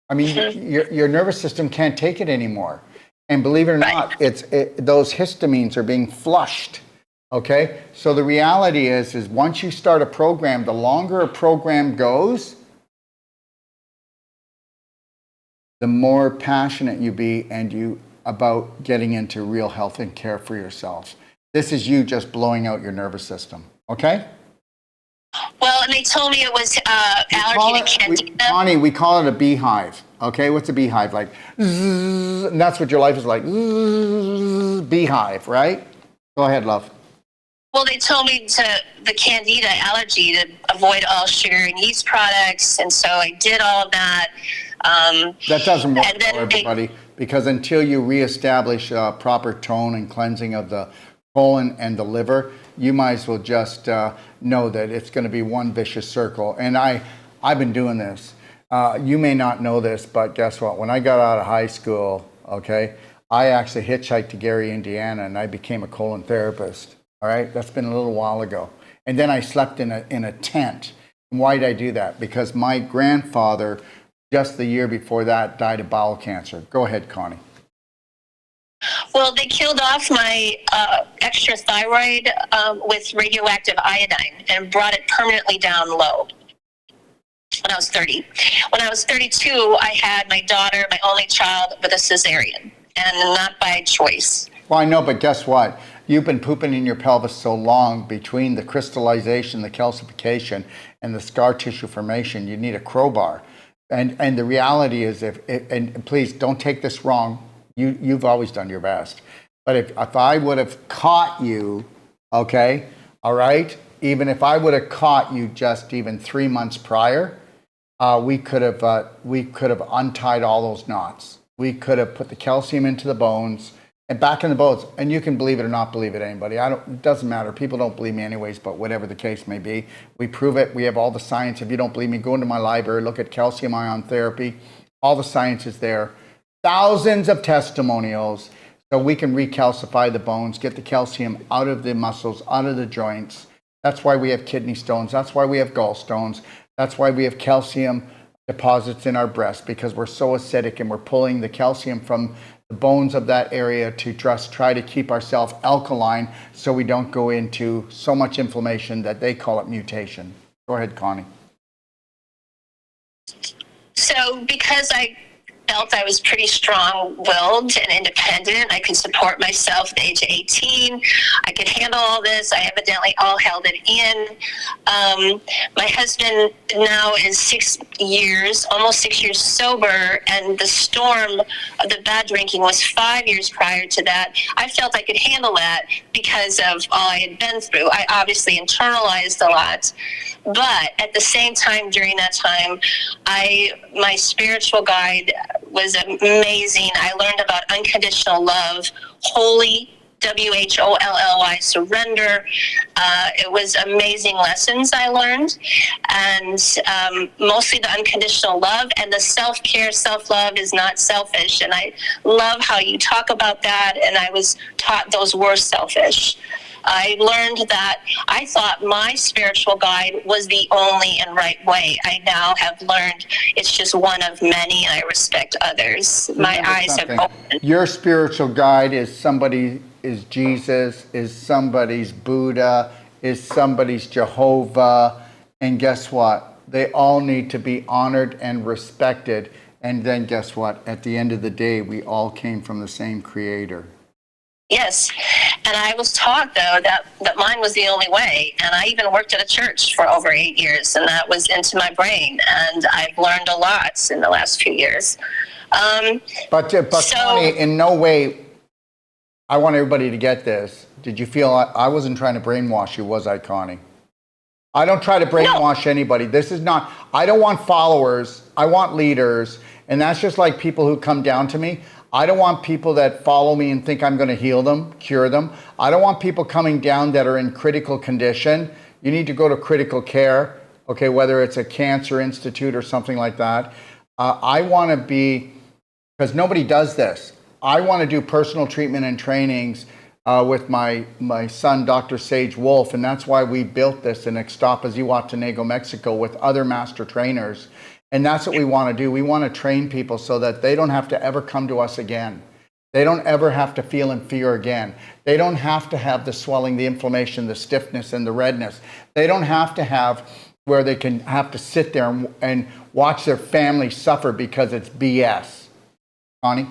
I mean, your nervous system can't take it anymore. And believe it or not, those histamines are being flushed. Okay, so the reality is once you start a program, the longer a program goes, the more passionate you be and you about getting into real health and care for yourself. This is you just blowing out your nervous system. Okay. Well, and they told me it was allergy to candida. Connie, we call it a beehive. Okay, what's a beehive like? Zzz, and that's what your life is like. Zzz, beehive, right? Go ahead, love. Well, they told me the candida allergy to avoid all sugar and yeast products, and so I did all of that. That doesn't work for everybody because until you reestablish proper tone and cleansing of the colon and the liver, you might as well just know that it's going to be one vicious circle. And I've been doing this. You may not know this, but guess what? When I got out of high school, okay, I actually hitchhiked to Gary, Indiana, and I became a colon therapist. All right, that's been a little while ago. And then I slept in a tent. And why did I do that? Because my grandfather, just the year before that, died of bowel cancer. Go ahead, Connie. Well, they killed off my extra thyroid with radioactive iodine and brought it permanently down low when I was 30. When I was 32, I had my daughter, my only child, with a cesarean, and not by choice. Well, I know, but guess what? You've been pooping in your pelvis so long between the crystallization, the calcification, and the scar tissue formation, you need a crowbar. And the reality is, and please don't take this wrong, you've always done your best. But if I would have caught you, okay, all right, even if I would have caught you just even 3 months prior, we could have untied all those knots. We could have put the calcium into the bones and back in the bones. And you can believe it or not believe it, anybody. It doesn't matter. People don't believe me anyways, but whatever the case may be, we prove it. We have all the science. If you don't believe me, go into my library, look at calcium ion therapy. All the science is there. Thousands of testimonials so we can recalcify the bones, get the calcium out of the muscles, out of the joints. That's why we have kidney stones. That's why we have gallstones. That's why we have calcium deposits in our breast, because we're so acidic and we're pulling the calcium from the bones of that area to just try to keep ourselves alkaline so we don't go into so much inflammation that they call it mutation. Go ahead, Connie. So because I felt I was pretty strong-willed and independent, I could support myself at the age of 18. I could handle all this. I evidently all held it in. My husband now is 6 years, almost 6 years sober, and the storm of the bad drinking was 5 years prior to that. I felt I could handle that because of all I had been through. I obviously internalized a lot. But at the same time, during that time, my spiritual guide was amazing. I learned about unconditional love, holy, WHOLLY, surrender. It was amazing lessons I learned, and mostly the unconditional love and the self-care, self-love is not selfish. And I love how you talk about that, and I was taught those were selfish. I learned that I thought my spiritual guide was the only and right way. I now have learned it's just one of many, and I respect others. My eyes have opened. Your spiritual guide is Jesus, is somebody's Buddha, is somebody's Jehovah, and guess what? They all need to be honored and respected. And then guess what? At the end of the day, we all came from the same creator. Yes, and I was taught, though, that mine was the only way, and I even worked at a church for over 8 years, and that was into my brain, and I've learned a lot in the last few years. But Connie, in no way, I want everybody to get this. Did you feel I wasn't trying to brainwash you, was I, Connie? I don't try to brainwash anybody. This is not, I don't want followers, I want leaders, and that's just like people who come down to me. I don't want people that follow me and think I'm going to heal them, cure them. I don't want people coming down that are in critical condition. You need to go to critical care, okay, whether it's a cancer institute or something like that. I want to be, because nobody does this, I want to do personal treatment and trainings with my son, Dr. Sage Wolf, and that's why we built this in Ixtapa, Zihuatanejo, Mexico, with other master trainers. And that's what we want to do. We want to train people so that they don't have to ever come to us again. They don't ever have to feel in fear again. They don't have to have the swelling, the inflammation, the stiffness, and the redness. They don't have to have where they can have to sit there and watch their family suffer because it's BS. Connie?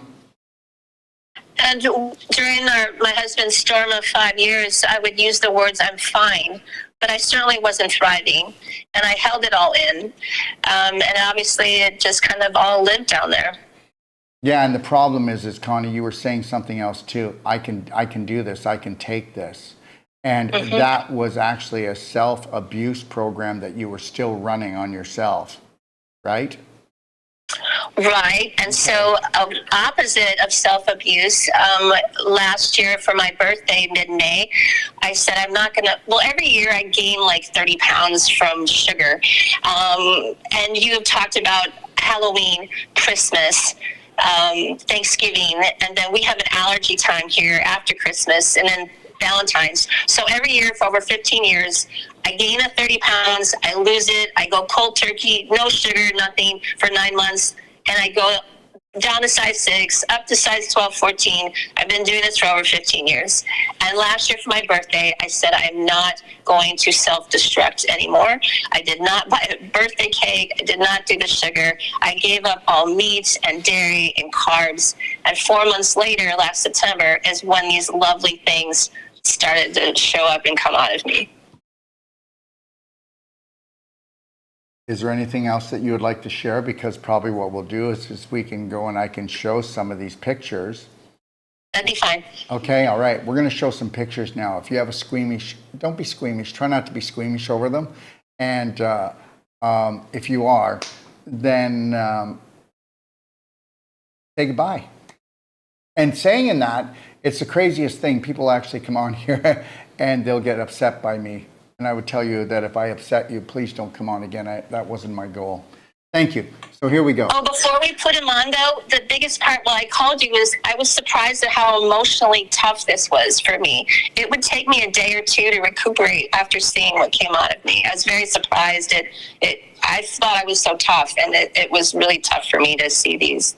And during my husband's storm of 5 years, I would use the words, I'm fine, but I certainly wasn't thriving. And I held it all in. And obviously it just kind of all lived down there. Yeah, and the problem is Connie, you were saying something else too. I can do this. I can take this. And that was actually a self-abuse program that you were still running on yourself, right? Right. And so opposite of self-abuse, last year for my birthday, mid-May, I said, I'm not going to, well, every year I gain like 30 pounds from sugar. And you have talked about Halloween, Christmas, Thanksgiving, and then we have an allergy time here after Christmas, and then Valentine's. So every year for over 15 years, I gain 30 pounds, I lose it, I go cold turkey, no sugar, nothing for 9 months, and I go down to size 6, up to size 12, 14. I've been doing this for over 15 years. And last year for my birthday, I said I'm not going to self-destruct anymore. I did not buy a birthday cake. I did not do the sugar. I gave up all meat and dairy and carbs. And 4 months later, last September, is when these lovely things started to show up and come out of me. Is there anything else that you would like to share? Because probably what we'll do is we can go and I can show some of these pictures. That'd be fine. Okay, all right. We're going to show some pictures now. If you have a squeamish, don't be squeamish. Try not to be squeamish over them. And if you are, then say goodbye. And saying in that, it's the craziest thing. People actually come on here and they'll get upset by me. And I would tell you that if I upset you, please don't come on again. That wasn't my goal. Thank you. So here we go. Oh, before we put him on, though, the biggest part why I called you was I was surprised at how emotionally tough this was for me. It would take me a day or two to recuperate after seeing what came out of me. I was very surprised. I thought I was so tough, and it was really tough for me to see these.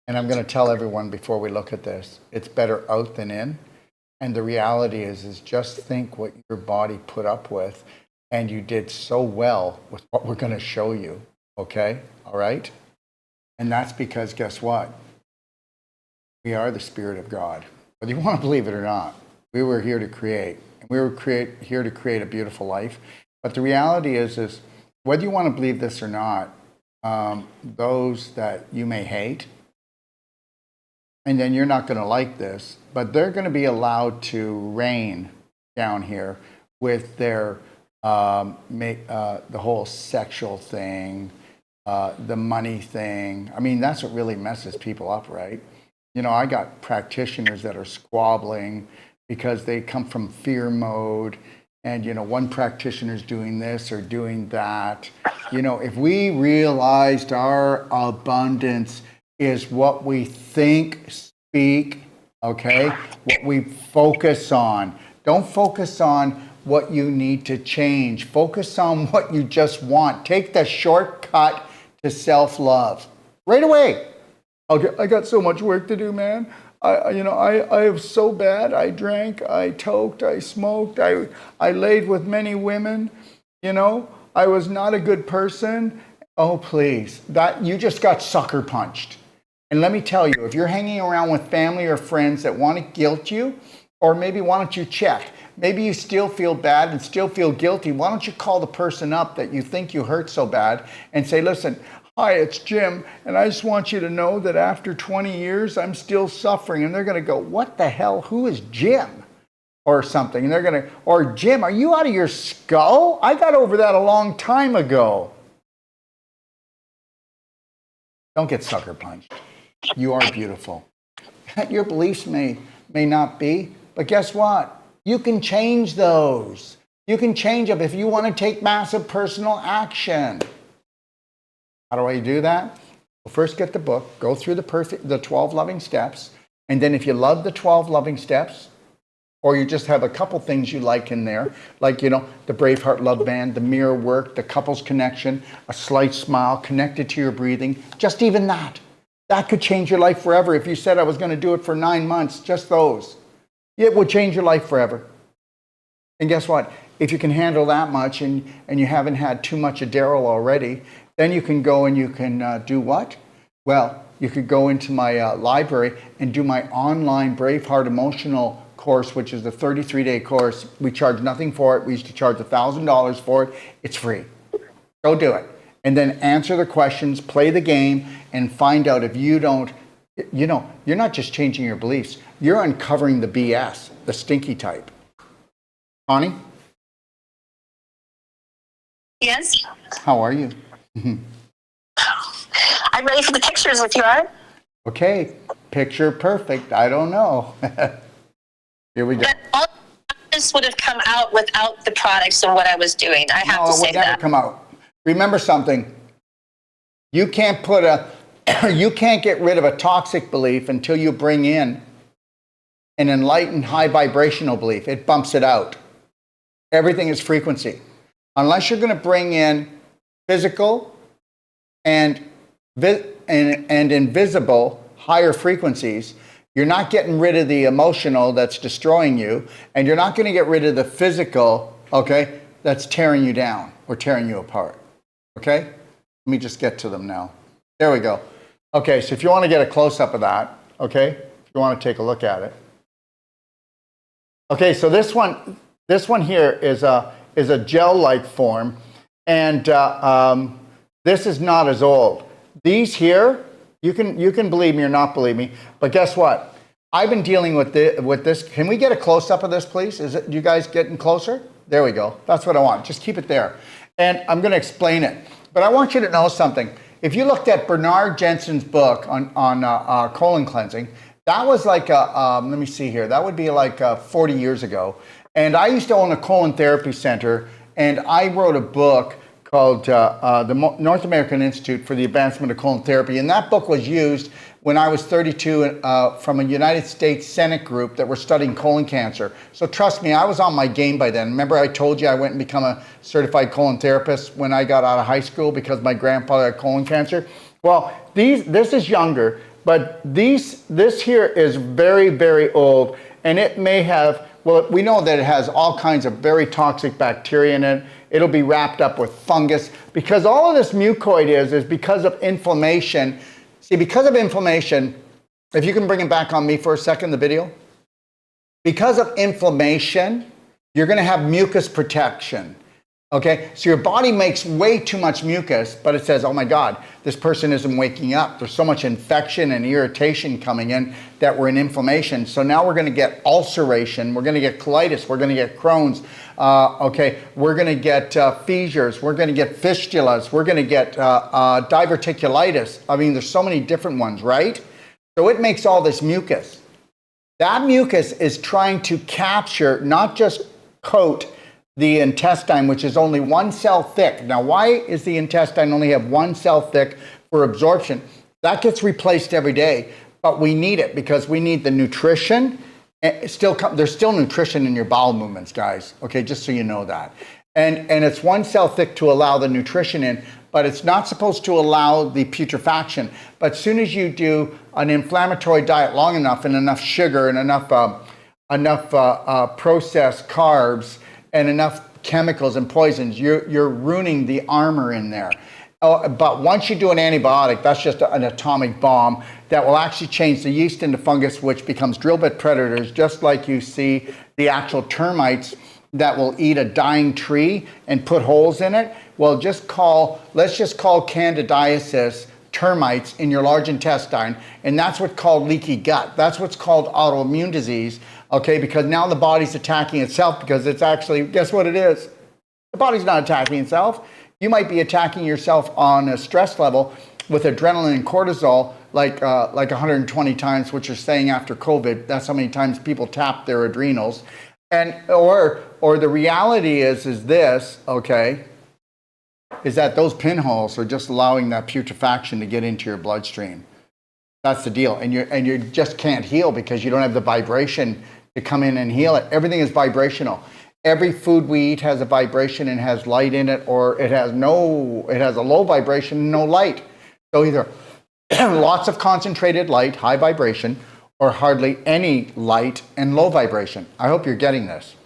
And I'm going to tell everyone before we look at this, it's better out than in. And the reality is just think what your body put up with, and you did so well with what we're going to show you, okay? All right? And that's because, guess what? We are the Spirit of God. Whether you want to believe it or not, we were here to create. And we were here to create a beautiful life. But the reality is whether you want to believe this or not, those that you may hate, and then you're not going to like this, but they're going to be allowed to reign down here with their the whole sexual thing, the money thing. I mean, that's what really messes people up, right? You know, I got practitioners that are squabbling because they come from fear mode, and you know, one practitioner's doing this or doing that. You know, if we realized our abundance is what we think, speak, okay? What we focus on. Don't focus on what you need to change. Focus on what you just want. Take the shortcut to self-love. Right away. I got so much work to do, man. I was so bad. I drank, I toked, I smoked, I laid with many women. You know, I was not a good person. Oh, please. That you just got sucker punched. And let me tell you, if you're hanging around with family or friends that want to guilt you, or maybe why don't you check? Maybe you still feel bad and still feel guilty. Why don't you call the person up that you think you hurt so bad and say, listen, hi, it's Jim, and I just want you to know that after 20 years, I'm still suffering. And they're going to go, what the hell? Who is Jim? Or something. And they're going to, or Jim, are you out of your skull? I got over that a long time ago. Don't get sucker punched. You are beautiful. Your beliefs may not be, but guess what? You can change those. You can change them if you want to take massive personal action. How do I do that? Well, first get the book, go through the 12 loving steps, and then if you love the 12 loving steps, or you just have a couple things you like in there, like, you know, the Braveheart Love Band, the mirror work, the couples connection, a slight smile connected to your breathing, just even that. That could change your life forever. If you said I was going to do it for 9 months, just those, it would change your life forever. And guess what? If you can handle that much and you haven't had too much of Daryl already, then you can go and you can do what? Well, you could go into my library and do my online Braveheart Emotional course, which is a 33-day course. We charge nothing for it. We used to charge $1,000 for it. It's free. Go do it. And then answer the questions, play the game, and find out if you don't, you're not just changing your beliefs. You're uncovering the BS, the stinky type. Connie? Yes? How are you? I'm ready for the pictures if you are. Okay, picture perfect. I don't know. Here we go. But all this would have come out without the products and what I was doing. I have to say that. No, it would never come out. Remember something. You can't you can't get rid of a toxic belief until you bring in an enlightened high vibrational belief. It bumps it out. Everything is frequency. Unless you're going to bring in physical and invisible higher frequencies, you're not getting rid of the emotional that's destroying you, and you're not going to get rid of the physical, okay, that's tearing you down or tearing you apart. Okay? Let me just get to them now. There we go. Okay, so if you want to get a close-up of that, okay, if you want to take a look at it. Okay, so this one here is a gel-like form, and this is not as old. These here, you can believe me or not believe me, but guess what? I've been dealing with this. Can we get a close-up of this, please? Is it you guys getting closer? There we go. That's what I want. Just keep it there. And I'm going to explain it. But I want you to know something. If you looked at Bernard Jensen's book on colon cleansing, that was like, let me see here, that would be like 40 years ago. And I used to own a colon therapy center, and I wrote a book called the North American Institute for the Advancement of Colon Therapy. And that book was used when I was 32 from a United States Senate group that were studying colon cancer. So trust me, I was on my game by then. Remember I told you I went and become a certified colon therapist when I got out of high school because my grandfather had colon cancer? Well, this is younger, but this here is very, very old, and it may have, well, we know that it has all kinds of very toxic bacteria in it. It'll be wrapped up with fungus, because all of this mucoid is because of inflammation. See, because of inflammation, if you can bring it back on me for a second, the video. Because of inflammation, you're going to have mucus protection. Okay, so your body makes way too much mucus, but it says, oh my God, this person isn't waking up. There's so much infection and irritation coming in that we're in inflammation. So now we're going to get ulceration, we're going to get colitis, we're going to get Crohn's, okay, we're going to get fissures, we're going to get fistulas, we're going to get diverticulitis. I mean, there's so many different ones, right? So it makes all this mucus. That mucus is trying to capture, not just coat, the intestine, which is only one cell thick. Now, why is the intestine only have one cell thick for absorption? That gets replaced every day, but we need it because we need the nutrition. There's still nutrition in your bowel movements, guys. Okay, just so you know that. And it's one cell thick to allow the nutrition in, but it's not supposed to allow the putrefaction. But as soon as you do an inflammatory diet long enough and enough sugar and enough processed carbs, and enough chemicals and poisons, you're ruining the armor in there. But once you do an antibiotic, that's just an atomic bomb that will actually change the yeast into fungus, which becomes drill bit predators, just like you see the actual termites that will eat a dying tree and put holes in it. Well, let's just call candidiasis termites in your large intestine, and that's what's called leaky gut. That's what's called autoimmune disease. Okay, because now the body's attacking itself because it's actually, guess what it is? The body's not attacking itself. You might be attacking yourself on a stress level with adrenaline and cortisol like 120 times, which you're saying after COVID. That's how many times people tap their adrenals. And or the reality is this, okay, is that those pinholes are just allowing that putrefaction to get into your bloodstream. That's the deal. And you just can't heal because you don't have the vibration to come in and heal it. Everything is vibrational. Every food we eat has a vibration and has light in it, or it has a low vibration and no light. So either lots of concentrated light, high vibration, or hardly any light and low vibration. I hope you're getting this.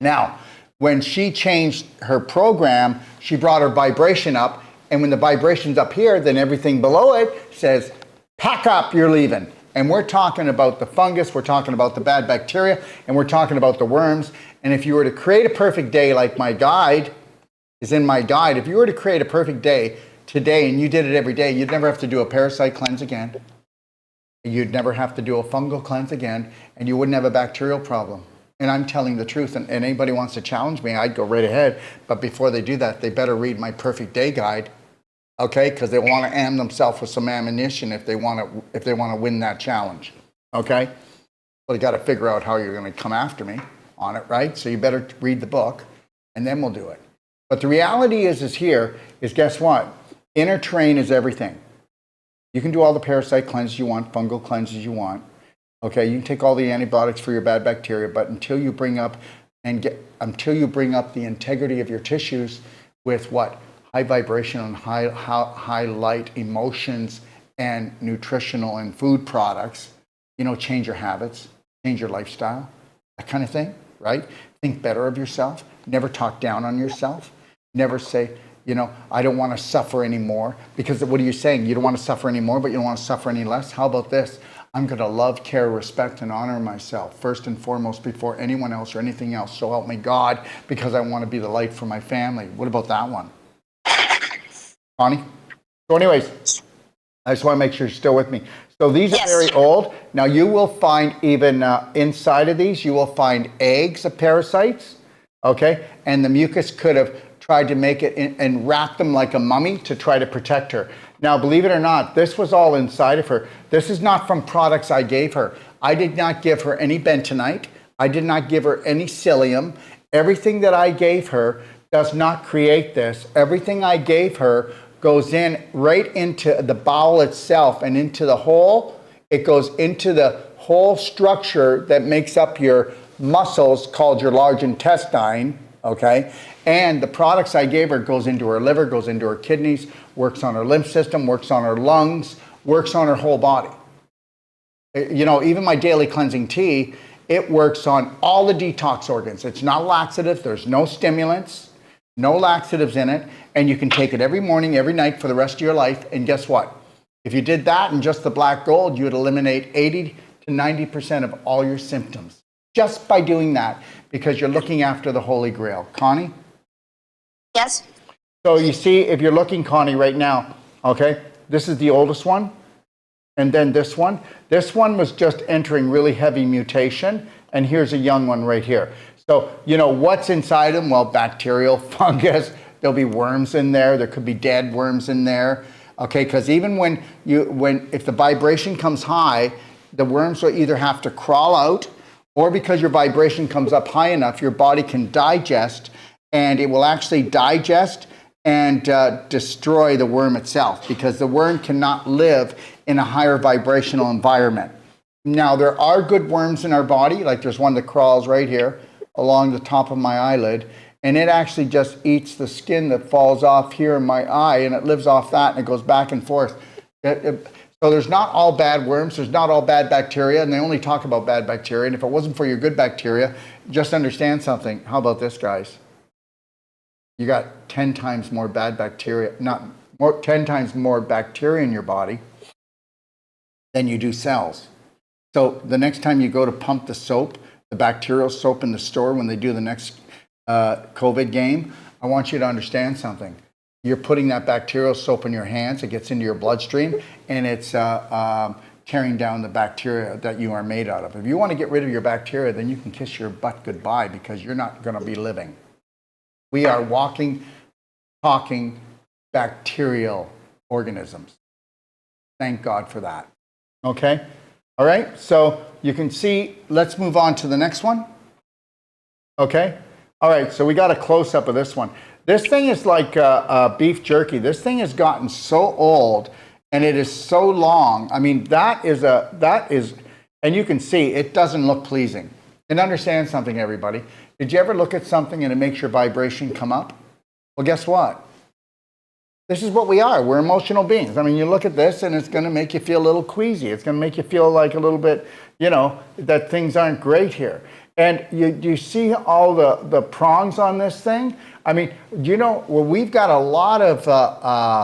Now, when she changed her program, she brought her vibration up, and when the vibration's up here, then everything below it says, pack up, you're leaving. And we're talking about the fungus, we're talking about the bad bacteria, and we're talking about the worms. And if you were to create a perfect day, like my guide is in my guide, if you were to create a perfect day today and you did it every day, you'd never have to do a parasite cleanse again. You'd never have to do a fungal cleanse again, and you wouldn't have a bacterial problem. And I'm telling the truth, and anybody wants to challenge me, I'd go right ahead. But before they do that, they better read my perfect day guide, okay? Because they want to arm themselves with some ammunition if they want to win that challenge, okay? Well, you got to figure out how you're going to come after me on it, right? So you better read the book, and then we'll do it. But the reality is guess what? Inner terrain is everything. You can do all the parasite cleanses you want, fungal cleanses you want. Okay, you can take all the antibiotics for your bad bacteria, but until you bring up the integrity of your tissues with what? High vibration and high light emotions and nutritional and food products, change your habits, change your lifestyle, that kind of thing, right? Think better of yourself. Never talk down on yourself. Never say, I don't want to suffer anymore. Because what are you saying? You don't want to suffer anymore, but you don't want to suffer any less? How about this? I'm going to love, care, respect, and honor myself first and foremost before anyone else or anything else. So help me God, because I want to be the light for my family. What about that one? Connie? So anyways, I just want to make sure you're still with me. So these are very old. Now you will find even inside of these, you will find eggs of parasites, okay? And the mucus could have tried to make it and wrap them like a mummy to try to protect her. Now, believe it or not, this was all inside of her. This is not from products I gave her. I did not give her any bentonite. I did not give her any psyllium. Everything that I gave her does not create this. Everything I gave her goes in right into the bowel itself and into the whole. It goes into the whole structure that makes up your muscles called your large intestine, okay? And the products I gave her goes into her liver, goes into her kidneys, works on her lymph system, works on her lungs, works on her whole body. Even my daily cleansing tea, it works on all the detox organs. It's not laxative. There's no stimulants, no laxatives in it. And you can take it every morning, every night for the rest of your life. And guess what? If you did that and just the black gold, you would eliminate 80 to 90% of all your symptoms just by doing that, because you're looking after the Holy Grail. Connie? Yes. So you see, if you're looking, Connie, right now, okay, this is the oldest one. And then this one. This one was just entering really heavy mutation. And here's a young one right here. So, what's inside them? Well, bacterial, fungus. There'll be worms in there. There could be dead worms in there. Okay, because even if the vibration comes high, the worms will either have to crawl out, or because your vibration comes up high enough, your body can digest, and it will actually digest and destroy the worm itself, because the worm cannot live in a higher vibrational environment. Now, there are good worms in our body, like there's one that crawls right here along the top of my eyelid, and it actually just eats the skin that falls off here in my eye, and it lives off that, and it goes back and forth. So there's not all bad worms, there's not all bad bacteria, and they only talk about bad bacteria. And if it wasn't for your good bacteria, just understand something. How about this, guys? You got 10 times more bad bacteria, 10 times more bacteria in your body than you do cells. So the next time you go to pump the soap, the bacterial soap in the store when they do the next COVID game, I want you to understand something. You're putting that bacterial soap in your hands, it gets into your bloodstream, and it's carrying down the bacteria that you are made out of. If you want to get rid of your bacteria, then you can kiss your butt goodbye, because you're not going to be living. We are walking, talking bacterial organisms. Thank God for that. Okay? All right, so you can see, let's move on to the next one. Okay? All right, so we got a close-up of this one. This thing is like beef jerky. This thing has gotten so old, and it is so long. I mean, that is, and you can see it doesn't look pleasing. And understand something, everybody. Did you ever look at something and it makes your vibration come up? Well, guess what? This is what we are. We're emotional beings. I mean, you look at this and it's going to make you feel a little queasy. It's going to make you feel like a little bit, that things aren't great here. And you see all the prongs on this thing? I mean, we've got a lot of,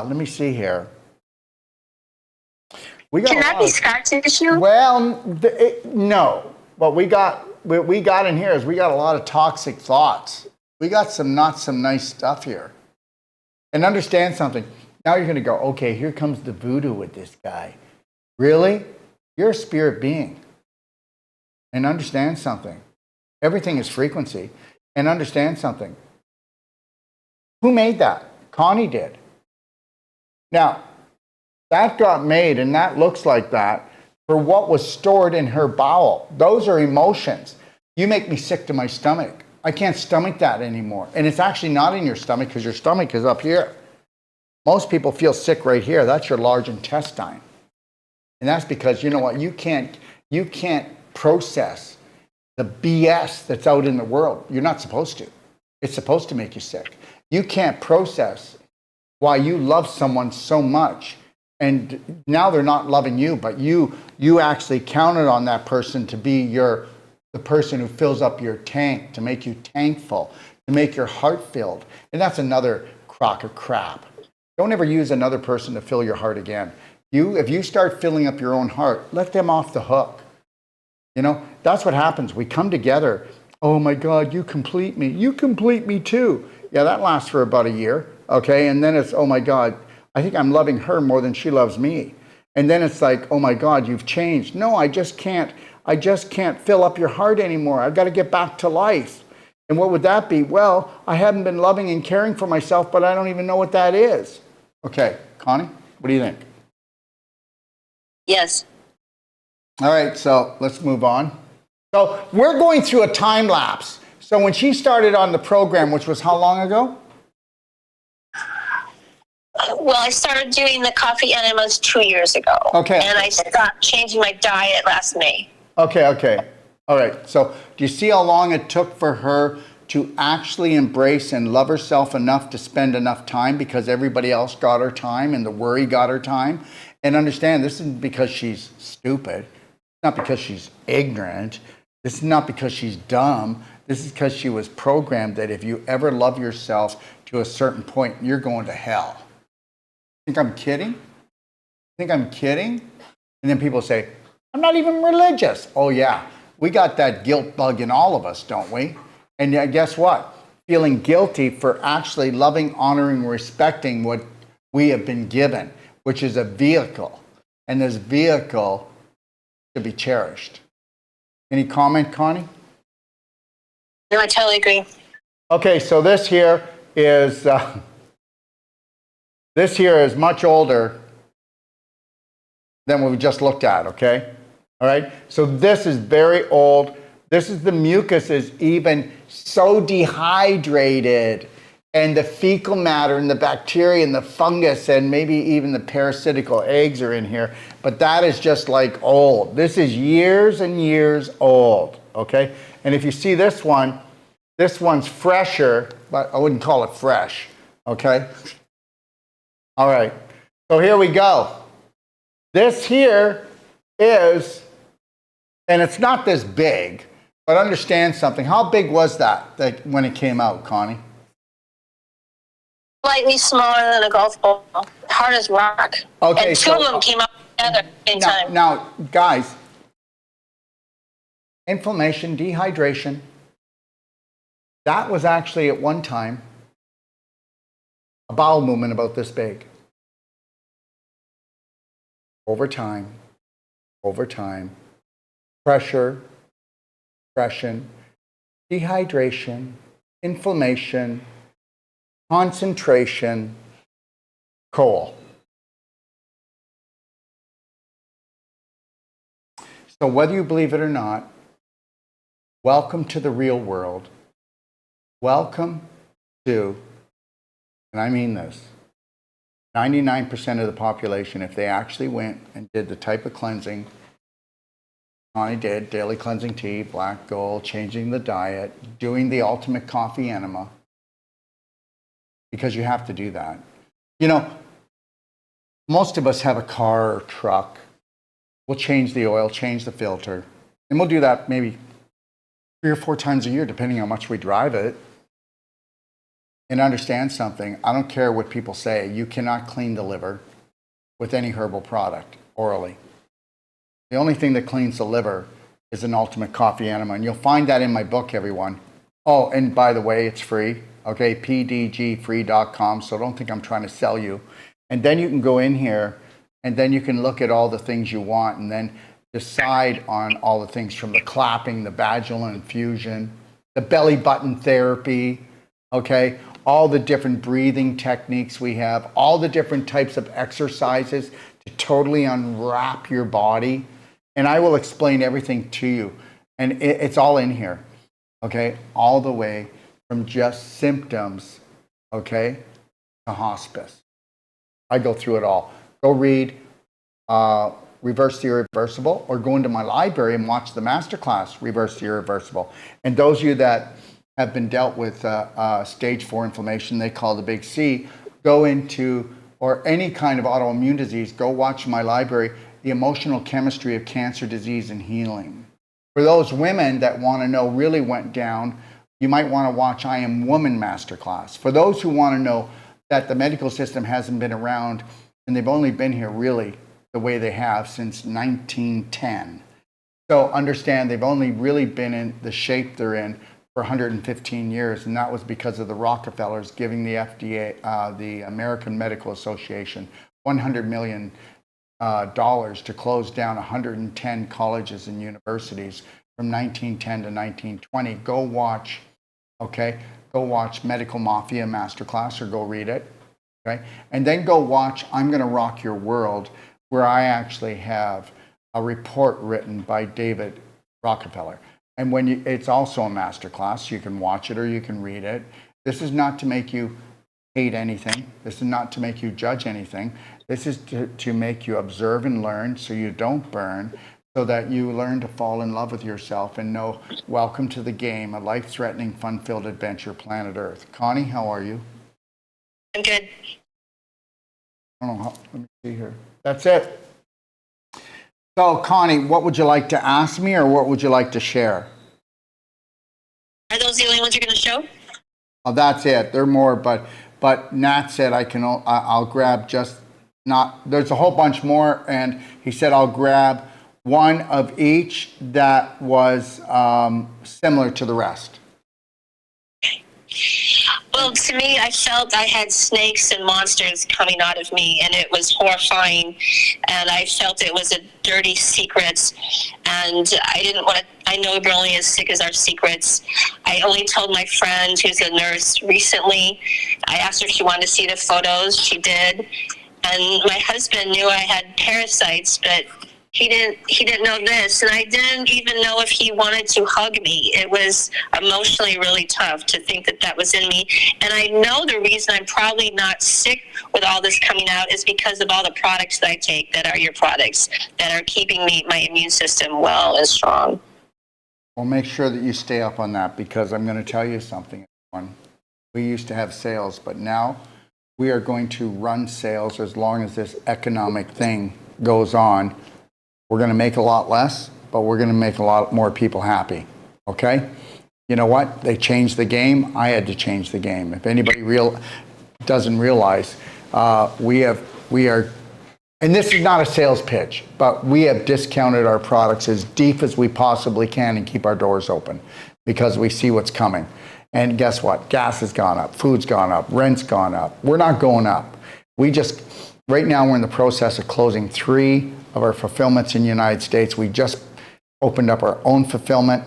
let me see here. Can that be scar tissue? Well, no. What we got in here is we got a lot of toxic thoughts. We got not some nice stuff here. And understand something. Now you're going to go, okay, here comes the voodoo with this guy. Really? You're a spirit being. And understand something. Everything is frequency. And understand something. Who made that? Connie did. Now, that got made and that looks like that for what was stored in her bowel. Those are emotions. You make me sick to my stomach. I can't stomach that anymore. And it's actually not in your stomach because your stomach is up here. Most people feel sick right here. That's your large intestine. And that's because, you know what, you can't process the BS that's out in the world. You're not supposed to. It's supposed to make you sick. You can't process why you love someone so much. And now they're not loving you, but you actually counted on that person to be the person who fills up your tank, to make you tankful, to make your heart filled. And that's another crock of crap. Don't ever use another person to fill your heart again. If you start filling up your own heart, let them off the hook. That's what happens. We come together. Oh my God, you complete me. You complete me too. Yeah, that lasts for about a year. Okay. And then it's, oh my God, I think I'm loving her more than she loves me. And then it's like, oh my God, you've changed. No, I just can't fill up your heart anymore. I've got to get back to life. And what would that be? Well, I haven't been loving and caring for myself, but I don't even know what that is. Okay, Connie, what do you think? Yes. All right, so let's move on. So we're going through a time lapse. So when she started on the program, which was how long ago? Well, I started doing the coffee enemas 2 years ago. Okay. And I stopped changing my diet last May. Okay. All right. So do you see how long it took for her to actually embrace and love herself enough to spend enough time because everybody else got her time and the worry got her time? And understand, this isn't because she's stupid. It's not because she's ignorant. This is not because she's dumb. This is because she was programmed that if you ever love yourself to a certain point, you're going to hell. Think I'm kidding? And then people say, I'm not even religious. Oh yeah, we got that guilt bug in all of us, don't we? And guess what? Feeling guilty for actually loving, honoring, respecting what we have been given, which is a vehicle. And this vehicle should be cherished. Any comment, Connie? No, I totally agree. Okay, so this here is much older than what we just looked at, okay? All right, so this is very old. This is the mucus is even so dehydrated, and the fecal matter and the bacteria and the fungus and maybe even the parasitical eggs are in here, but that is just like old. This is years and years old, okay? And if you see this one's fresher, but I wouldn't call it fresh, okay? All right, so here we go. This here is, and it's not this big, but understand something. How big was that when it came out, Connie? Slightly smaller than a golf ball, hard as rock. Okay, and two of them came out together at the same time. Now, guys, inflammation, dehydration, that was actually at one time a bowel movement about this big. Over time, pressure, depression, dehydration, inflammation, concentration, coal. So whether you believe it or not, welcome to the real world. Welcome to, and I mean this, 99% of the population, if they actually went and did the type of cleansing Connie did, daily cleansing tea, black gold, changing the diet, doing the ultimate coffee enema, because you have to do that. You know, most of us have a car or truck. We'll change the oil, change the filter, and we'll do that maybe 3 or 4 times a year, depending on how much we drive it. And understand something, I don't care what people say, you cannot clean the liver with any herbal product orally. The only thing that cleans the liver is an ultimate coffee enema, and you'll find that in my book, everyone. Oh, and by the way, it's free, okay, pdgfree.com, so don't think I'm trying to sell you. And then you can go in here, and then you can look at all the things you want, and then decide on all the things from the clapping, the vaginal infusion, the belly button therapy, okay, all the different breathing techniques we have, all the different types of exercises to totally unwrap your body. And I will explain everything to you. And it's all in here, okay, all the way from just symptoms, okay, to hospice. I go through it all. Go read Reverse the Irreversible, or go into my library and watch the masterclass, Reverse the Irreversible. And those of you that have been dealt with stage 4 inflammation, they call the big C, go into, or any kind of autoimmune disease, go watch my library, The Emotional Chemistry of Cancer, Disease, and Healing. For those women that want to know really went down, you might want to watch I Am Woman Masterclass. For those who want to know that the medical system hasn't been around, and they've only been here really the way they have since 1910. So understand they've only really been in the shape they're in for 115 years, and that was because of the Rockefellers giving the FDA, the American Medical Association, $100 million to close down 110 colleges and universities from 1910 to 1920. Go watch, okay? Go watch Medical Mafia Masterclass, or go read it, okay? And then go watch I'm Gonna Rock Your World, where I actually have a report written by David Rockefeller. And when it's also a masterclass, you can watch it or you can read it. This is not to make you hate anything. This is not to make you judge anything. This is to make you observe and learn so you don't burn, so that you learn to fall in love with yourself and know, welcome to the game, a life-threatening, fun-filled adventure, planet Earth. Connie, how are you? I'm good. I don't know how, let me see here. That's it. So, Connie, what would you like to ask me, or what would you like to share? Are those the only ones you're going to show? Oh, that's it. There are more, but Nat said I'll grab just not. There's a whole bunch more, and he said I'll grab one of each that was similar to the rest. Well, to me, I felt I had snakes and monsters coming out of me, and it was horrifying. And I felt it was a dirty secret. And I didn't want to, I know we're only as sick as our secrets. I only told my friend who's a nurse recently. I asked her if she wanted to see the photos. She did. And my husband knew I had parasites, but he didn't know this, and I didn't even know if he wanted to hug me. It was emotionally really tough to think that that was in me. And I know the reason I'm probably not sick with all this coming out is because of all the products that I take that are your products, that are keeping my immune system well and strong. Well, make sure that you stay up on that, because I'm going to tell you something, everyone. We used to have sales, but now we are going to run sales as long as this economic thing goes on. We're going to make a lot less, but we're going to make a lot more people happy, okay? You know what? They changed the game. I had to change the game. If anybody doesn't realize, we are, and this is not a sales pitch, but we have discounted our products as deep as we possibly can and keep our doors open, because we see what's coming. And guess what? Gas has gone up, food's gone up, rent's gone up. We're not going up. Right now we're in the process of closing 3 of our fulfillments in the United States. We just opened up our own fulfillment,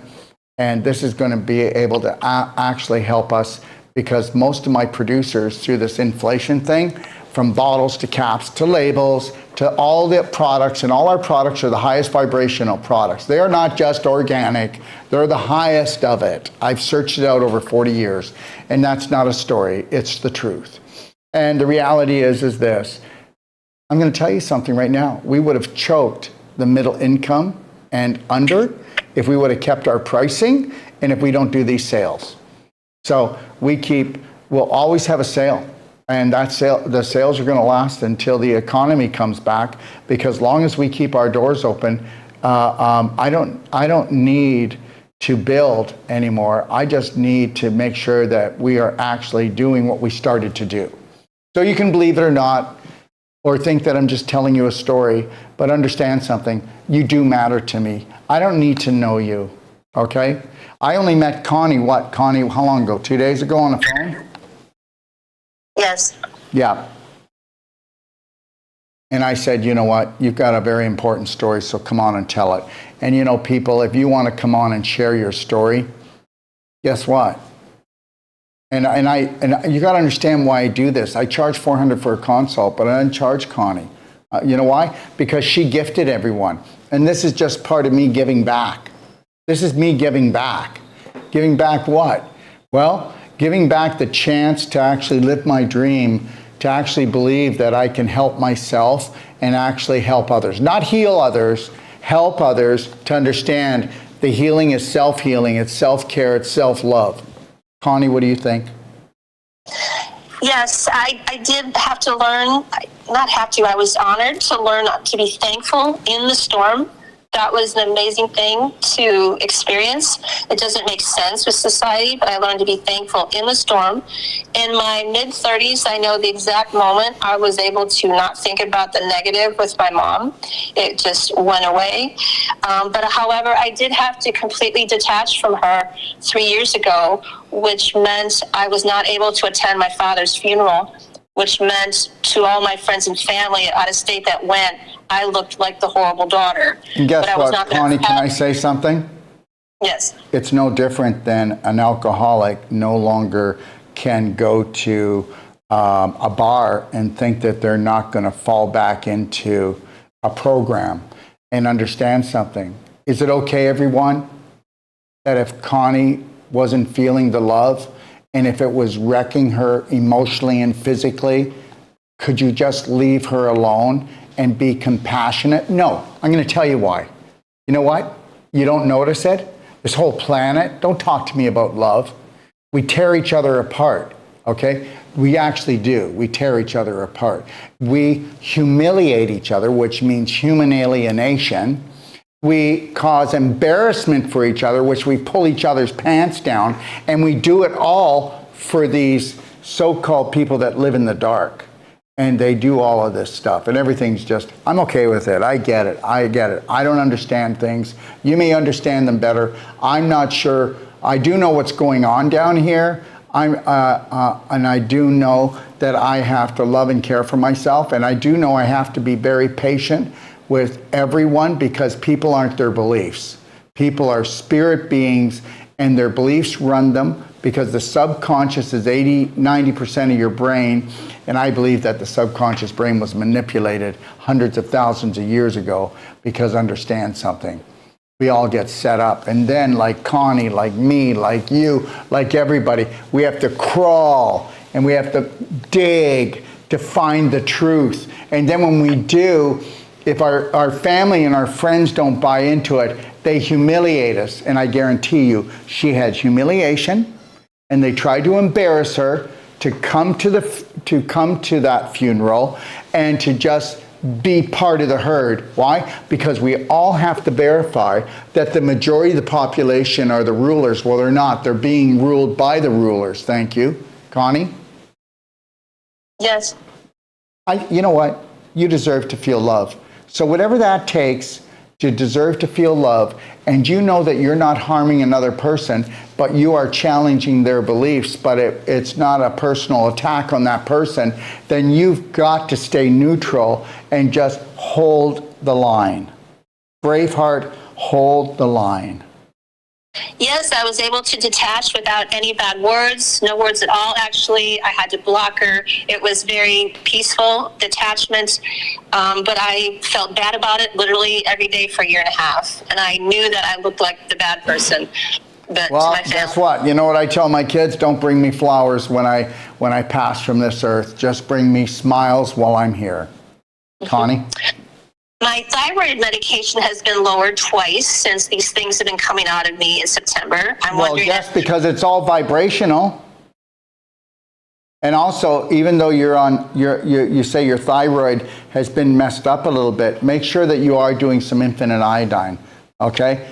and this is going to be able to actually help us, because most of my producers, through this inflation thing, from bottles to caps to labels to all the products, and all our products are the highest vibrational products. They are not just organic, they're the highest of it. I've searched it out over 40 years, and that's not a story, it's the truth. And the reality is this. I'm going to tell you something right now. We would have choked the middle income and under if we would have kept our pricing, and if we don't do these sales. So we'll always have a sale. And the sales are going to last until the economy comes back, because long as we keep our doors open, I don't need to build anymore. I just need to make sure that we are actually doing what we started to do. So you can believe it or not, or think that I'm just telling you a story, but understand something. You do matter to me. I don't need to know you, okay? I only met Connie, Connie, how long ago? 2 days ago on the phone? Yes. Yeah. And I said, you know what? You've got a very important story, so come on and tell it. And you know, people, if you want to come on and share your story, guess what? And you got to understand why I do this. I charge $400 for a consult, but I didn't charge Connie. You know why? Because she gifted everyone. And this is just part of me giving back. This is me giving back. Giving back what? Well, giving back the chance to actually live my dream, to actually believe that I can help myself and actually help others. Not heal others, help others to understand the healing is self-healing, it's self-care, it's self-love. Connie, what do you think? Yes, I did have to learn, not have to, I was honored to learn to be thankful in the storm. That was an amazing thing to experience. It doesn't make sense with society, but I learned to be thankful in the storm. In my mid-30s, I know the exact moment I was able to not think about the negative with my mom. It just went away. But however, I did have to completely detach from her 3 years ago, which meant I was not able to attend my father's funeral, which meant to all my friends and family out of state that went, I looked like the horrible daughter. And guess what, Connie, can I say something? Yes. It's no different than an alcoholic no longer can go to a bar and think that they're not going to fall back into a program. And understand something. Is it okay, everyone, that if Connie wasn't feeling the love, and if it was wrecking her emotionally and physically, could you just leave her alone and be compassionate? No, I'm going to tell you why. You know what? You don't notice it? This whole planet, don't talk to me about love. We tear each other apart, okay? We actually do. We tear each other apart. We humiliate each other, which means human alienation. We cause embarrassment for each other, which we pull each other's pants down, and we do it all for these so-called people that live in the dark. And they do all of this stuff, and everything's just, I'm okay with it. I get it. I don't understand things. You may understand them better. I'm not sure. I do know what's going on down here. And I do know that I have to love and care for myself, and I do know I have to be very patient with everyone, because people aren't their beliefs. People are spirit beings, and their beliefs run them, because the subconscious is 80-90% of your brain, and I believe that the subconscious brain was manipulated hundreds of thousands of years ago. Because understand something, we all get set up, and then like Connie, like me, like you, like everybody, we have to crawl and we have to dig to find the truth. And then when we do, if our family and our friends don't buy into it, they humiliate us. And I guarantee you, she had humiliation, and they tried to embarrass her to come to that funeral and to just be part of the herd. Why? Because we all have to verify that the majority of the population are the rulers. Well, they're not. They're being ruled by the rulers. Thank you. Connie? Yes. You know what? You deserve to feel love. So whatever that takes to deserve to feel love, and you know that you're not harming another person, but you are challenging their beliefs, but it's not a personal attack on that person, then you've got to stay neutral and just hold the line. Braveheart, hold the line. Yes, I was able to detach without any bad words, no words at all, actually. I had to block her. It was very peaceful detachment, but I felt bad about it literally every day for a year and a half. And I knew that I looked like the bad person. But well, guess what? You know what I tell my kids? Don't bring me flowers when I pass from this earth. Just bring me smiles while I'm here. Connie? My thyroid medication has been lowered twice since these things have been coming out of me in September. I'm wondering yes, because it's all vibrational. And also, even though you say your thyroid has been messed up a little bit, make sure that you are doing some infinite iodine, okay?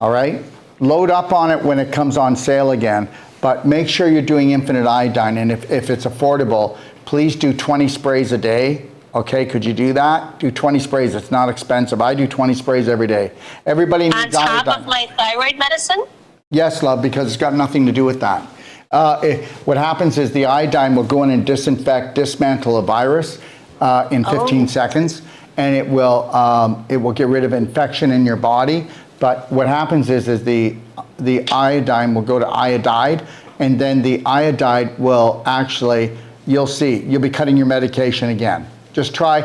All right? Load up on it when it comes on sale again, but make sure you're doing infinite iodine. And if it's affordable, please do 20 sprays a day. Okay, could you do that? Do 20 sprays. It's not expensive. I do 20 sprays every day. Everybody needs iodine. On top iodine. of my thyroid medicine? Yes, love, because it's got nothing to do with that. What happens is the iodine will go in and dismantle a virus in 15 seconds, and it will get rid of infection in your body. But what happens is the iodine will go to iodide, and then the iodide will actually, you'll see, you'll be cutting your medication again. Just get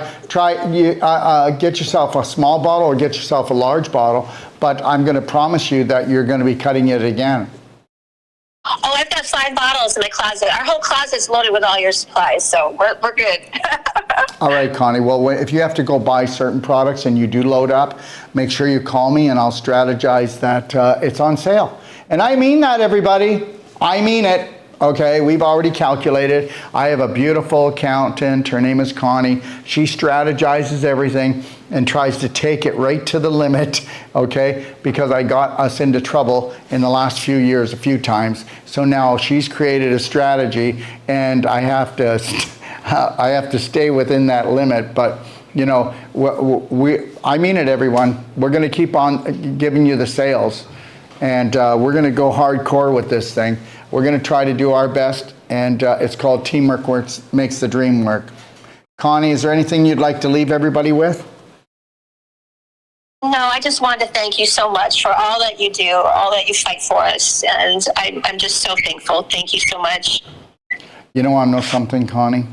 yourself a small bottle or get yourself a large bottle, but I'm going to promise you that you're going to be cutting it again. Oh, I've got 5 bottles in my closet. Our whole closet's loaded with all your supplies, so we're good. All right, Connie. Well, if you have to go buy certain products and you do load up, make sure you call me and I'll strategize that it's on sale. And I mean that, everybody. I mean it. Okay, we've already calculated. I have a beautiful accountant. Her name is Connie. She strategizes everything and tries to take it right to the limit, okay? Because I got us into trouble in the last few years a few times. So now she's created a strategy and I have to stay within that limit. But, you know, I mean it, everyone. We're going to keep on giving you the sales. And we're going to go hardcore with this thing. We're going to try to do our best, and it's called Teamwork Makes the Dream Work. Connie, is there anything you'd like to leave everybody with? No, I just wanted to thank you so much for all that you do, all that you fight for us, and I'm just so thankful. Thank you so much. You know, I know something, Connie.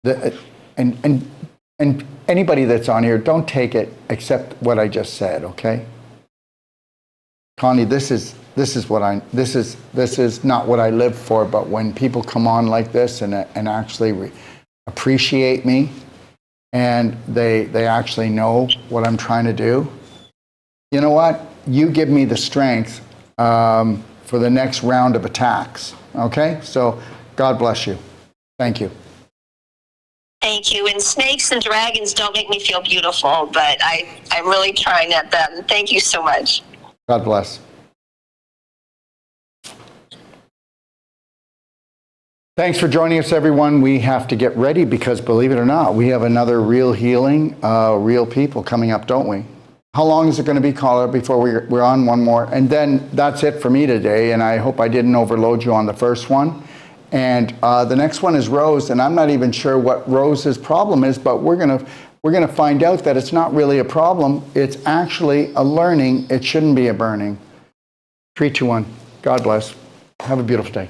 And anybody that's on here, don't take it except what I just said, okay? Connie, this is not what I live for, but when people come on like this and actually appreciate me and they actually know what I'm trying to do, you know what? You give me the strength for the next round of attacks, okay? So God bless you. Thank you. Thank you. And snakes and dragons don't make me feel beautiful, but I'm really trying at them. Thank you so much. God bless. Thanks for joining us, everyone. We have to get ready because, believe it or not, we have another real healing, real people coming up, don't we? How long is it going to be, caller, before we're on one more? And then that's it for me today, and I hope I didn't overload you on the first one. And the next one is Rose, and I'm not even sure what Rose's problem is, but we're gonna find out that it's not really a problem. It's actually a learning. It shouldn't be a burning. 3, 2, 1. God bless. Have a beautiful day.